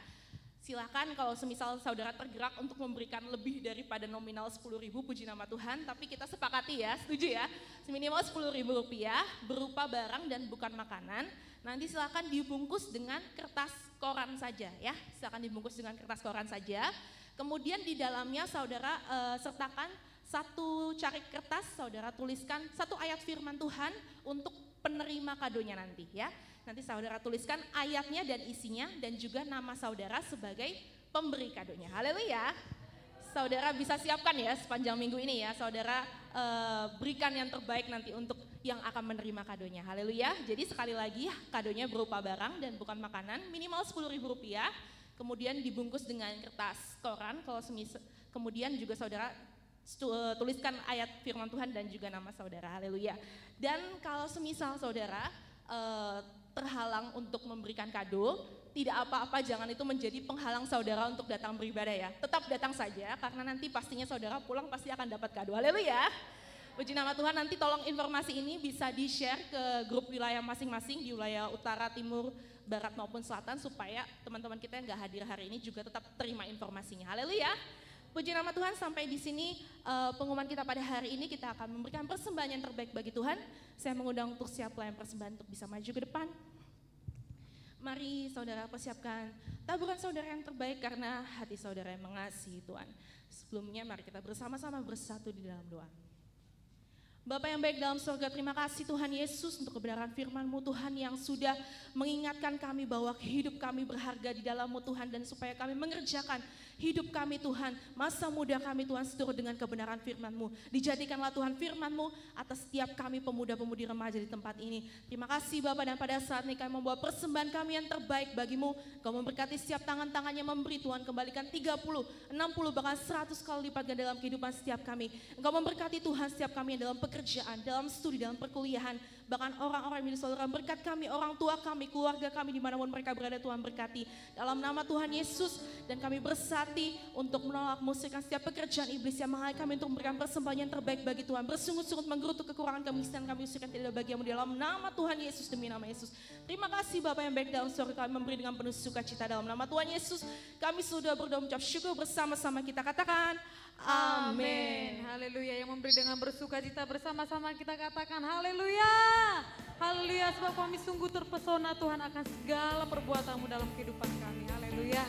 Silakan kalau semisal saudara tergerak untuk memberikan lebih daripada nominal 10.000, puji nama Tuhan, tapi kita sepakati ya, setuju ya, minimal Rp10.000 berupa barang dan bukan makanan. Nanti silakan dibungkus dengan kertas koran saja ya, silakan dibungkus dengan kertas koran saja. Kemudian di dalamnya saudara sertakan satu carik kertas, saudara tuliskan satu ayat firman Tuhan untuk penerima kadonya nanti ya. Nanti saudara tuliskan ayatnya dan isinya dan juga nama saudara sebagai pemberi kadonya. Haleluya. Saudara bisa siapkan ya sepanjang minggu ini ya, saudara berikan yang terbaik nanti untuk yang akan menerima kadonya. Haleluya. Jadi sekali lagi kadonya berupa barang dan bukan makanan, minimal Rp10.000. Kemudian dibungkus dengan kertas koran, kemudian juga saudara tuliskan ayat firman Tuhan dan juga nama saudara. Haleluya. Dan kalau semisal saudara terhalang untuk memberikan kado, tidak apa-apa, jangan itu menjadi penghalang saudara untuk datang beribadah ya. Tetap datang saja karena nanti pastinya saudara pulang pasti akan dapat kado. Haleluya. Puji nama Tuhan, nanti tolong informasi ini bisa di-share ke grup wilayah masing-masing di wilayah utara, timur, barat maupun selatan supaya teman-teman kita yang gak hadir hari ini juga tetap terima informasinya. Haleluya. Puji nama Tuhan, sampai di sini pengumuman kita pada hari ini. Kita akan memberikan persembahan yang terbaik bagi Tuhan. Saya mengundang untuk siap pelayan persembahan untuk bisa maju ke depan. Mari saudara persiapkan taburan saudara yang terbaik karena hati saudara yang mengasihi Tuhan. Sebelumnya mari kita bersama-sama bersatu di dalam doa. Bapa yang baik dalam surga, terima kasih Tuhan Yesus untuk kebenaran firman-Mu Tuhan yang sudah mengingatkan kami bahwa hidup kami berharga di dalam-Mu Tuhan, dan supaya kami mengerjakan hidup kami Tuhan, masa muda kami Tuhan seturut dengan kebenaran firman-Mu. Dijadikanlah Tuhan firman-Mu atas setiap kami pemuda-pemudi remaja di tempat ini. Terima kasih Bapa, dan pada saat ini kami membawa persembahan kami yang terbaik bagi-Mu. Kau memberkati setiap tangan-tangannya memberi, Tuhan kembalikan 30, 60 bahkan 100 kali lipat dalam kehidupan setiap kami. Engkau memberkati Tuhan setiap kami yang dalam pekerjaan, dalam studi, dalam perkuliahan, bahkan orang-orang yang menjadi saudara, berkat kami, orang tua kami, keluarga kami dimanapun mereka berada, Tuhan berkati. Dalam nama Tuhan Yesus, dan kami bersati untuk menolak musyrikkan setiap pekerjaan iblis yang menghalangi kami untuk memberikan persembahan yang terbaik bagi Tuhan. Bersungut-sungut menggerutu kekurangan kemiskinan kami, usirkan tidak ada bagiamu dalam nama Tuhan Yesus, demi nama Yesus. Terima kasih Bapa yang baik dalam surga, kami memberi dengan penuh sukacita dalam nama Tuhan Yesus. Kami sudah berdoa mengucap syukur bersama-sama, kita katakan amin. Haleluya. Yang memberi dengan bersukacita bersama-sama kita katakan haleluya. Haleluya, sebab kami sungguh terpesona Tuhan akan segala perbuatan-Mu dalam kehidupan kami. Haleluya.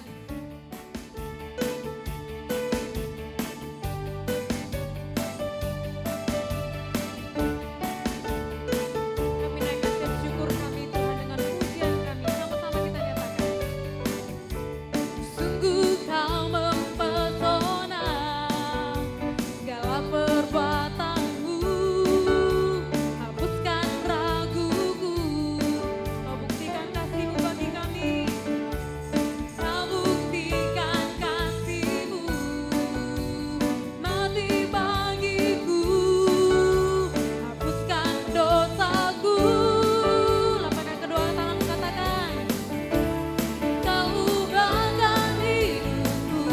Kami naikkan syukur kami Tuhan dengan pujian kami. Sama-sama kita nyatakan. Sungguh Kau mempesona segala perbuatan-Mu, hapuskan raguku, Kau buktikan kasih-Mu bagi kami. Kau buktikan kasih-Mu mati bagiku, hapuskan dosaku. Lapangkan kedua tangan, katakan Kau ubahkan hidupku,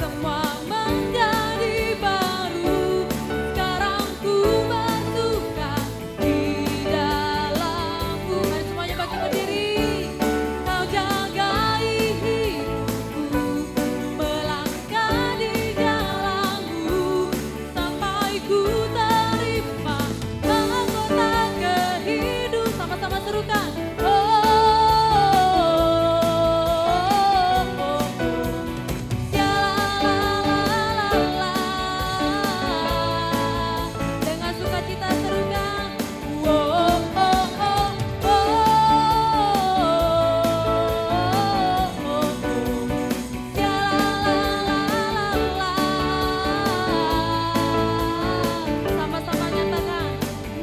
semua menjadi baru. Sekarang ku bersuka di dalam-Mu. Mari semuanya bangkit berdiri. Kau jagai hidupku, melangkah di jalan-Mu, sampai ku terima mahkota kehidupan. Sama-sama serukan. Dengan sukacita serukan. Sama-sama nyatakan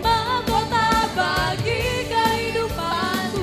mahkota bagi kehidupanku.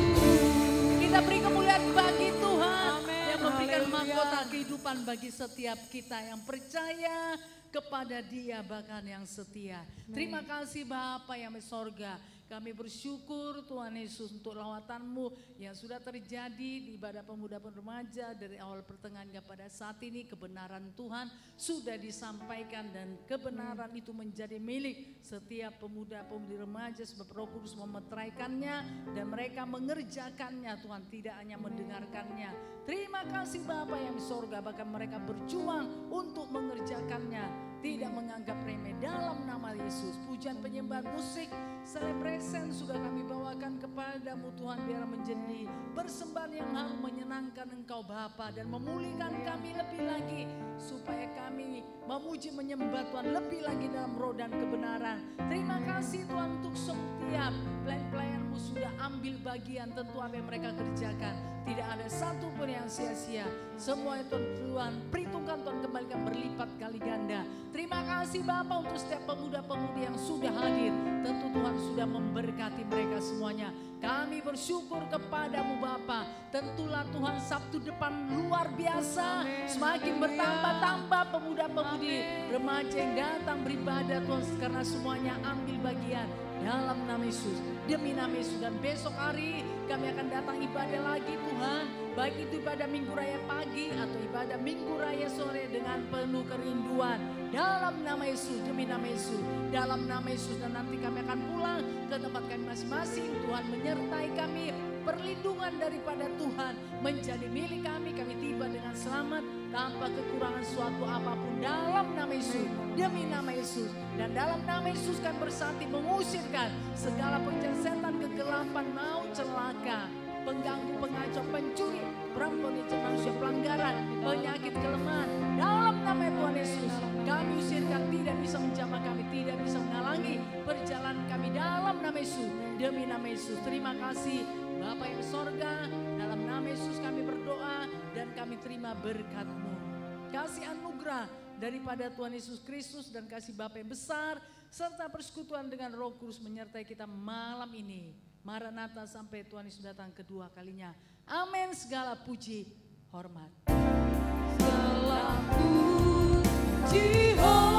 Kita beri kemuliaan bagi Tuhan Amin. yang memberikan Haleluya. mahkota kehidupan bagi setiap kita yang percaya kepada Dia, bahkan yang setia. Terima kasih Bapa yang di sorga. Kami bersyukur Tuhan Yesus untuk lawatan-Mu yang sudah terjadi di ibadah pemuda dan remaja dari awal pertengahan hingga pada saat ini. Kebenaran Tuhan sudah disampaikan dan kebenaran itu menjadi milik setiap pemuda-pemudi remaja sebab Roh Kudus memeteraikannya dan mereka mengerjakannya Tuhan, tidak hanya mendengarkannya. Terima kasih Bapa yang di sorga, bahkan mereka berjuang untuk mengerjakannya, tidak menganggap remeh dalam nama Yesus. Pujian penyembahan musik celebration sudah kami bawakan kepadamu Tuhan, biar menjadi persembahan yang harum menyenangkan Engkau Bapa dan memulihkan kami lebih lagi supaya kami memuji menyembah Tuhan lebih lagi dalam roh dan kebenaran. Terima kasih Tuhan untuk setiap pelayan-pelayan-Mu sudah ambil bagian tentu apa yang mereka kerjakan. Tidak ada satu pun yang sia-sia. Semua itu Tuhan perhitungkan, Tuhan kembalikan berlipat kali ganda. Terima kasih Bapa untuk setiap pemuda-pemudi yang sudah hadir. Tentu Tuhan sudah memberkati mereka semuanya. Kami bersyukur kepadamu Bapa. Tentulah Tuhan Sabtu depan luar biasa. Semakin bertambah-tambah pemuda-pemudi remaja yang datang beribadah Tuhan, karena semuanya ambil bagian dalam nama Yesus. Demi nama Yesus, dan besok hari kami akan datang ibadah lagi Tuhan. Baik itu ibadah Minggu Raya pagi atau ibadah Minggu Raya sore dengan penuh kerinduan. Dalam nama Yesus, demi nama Yesus, dalam nama Yesus. Dan nanti kami akan pulang ke tempat kami masing-masing. Tuhan menyertai kami, perlindungan daripada Tuhan menjadi milik kami. Kami tiba dengan selamat tanpa kekurangan suatu apapun dalam nama Yesus, demi nama Yesus. Dan dalam nama Yesus kami bersatu mengusirkan segala pekerjaan setan, kegelapan, maut, celaka, pengganggu, pengacau, pencuri, perampok, manusia, pelanggaran, penyakit, kelemahan. Dalam nama Tuhan Yesus kami usirkan, tidak bisa menjamah kami, tidak bisa menghalangi perjalanan kami dalam nama Yesus, demi nama Yesus. Terima kasih Bapa yang di sorga, dalam nama Yesus kami berdoa dan kami terima berkat-Mu. Kasih anugerah daripada Tuhan Yesus Kristus dan kasih Bapa yang besar serta persekutuan dengan Roh Kudus menyertai kita malam ini. Maranatha sampai Tuhan Yesus datang kedua kalinya. Amin. Segala puji, hormat. Segala puji, hormat.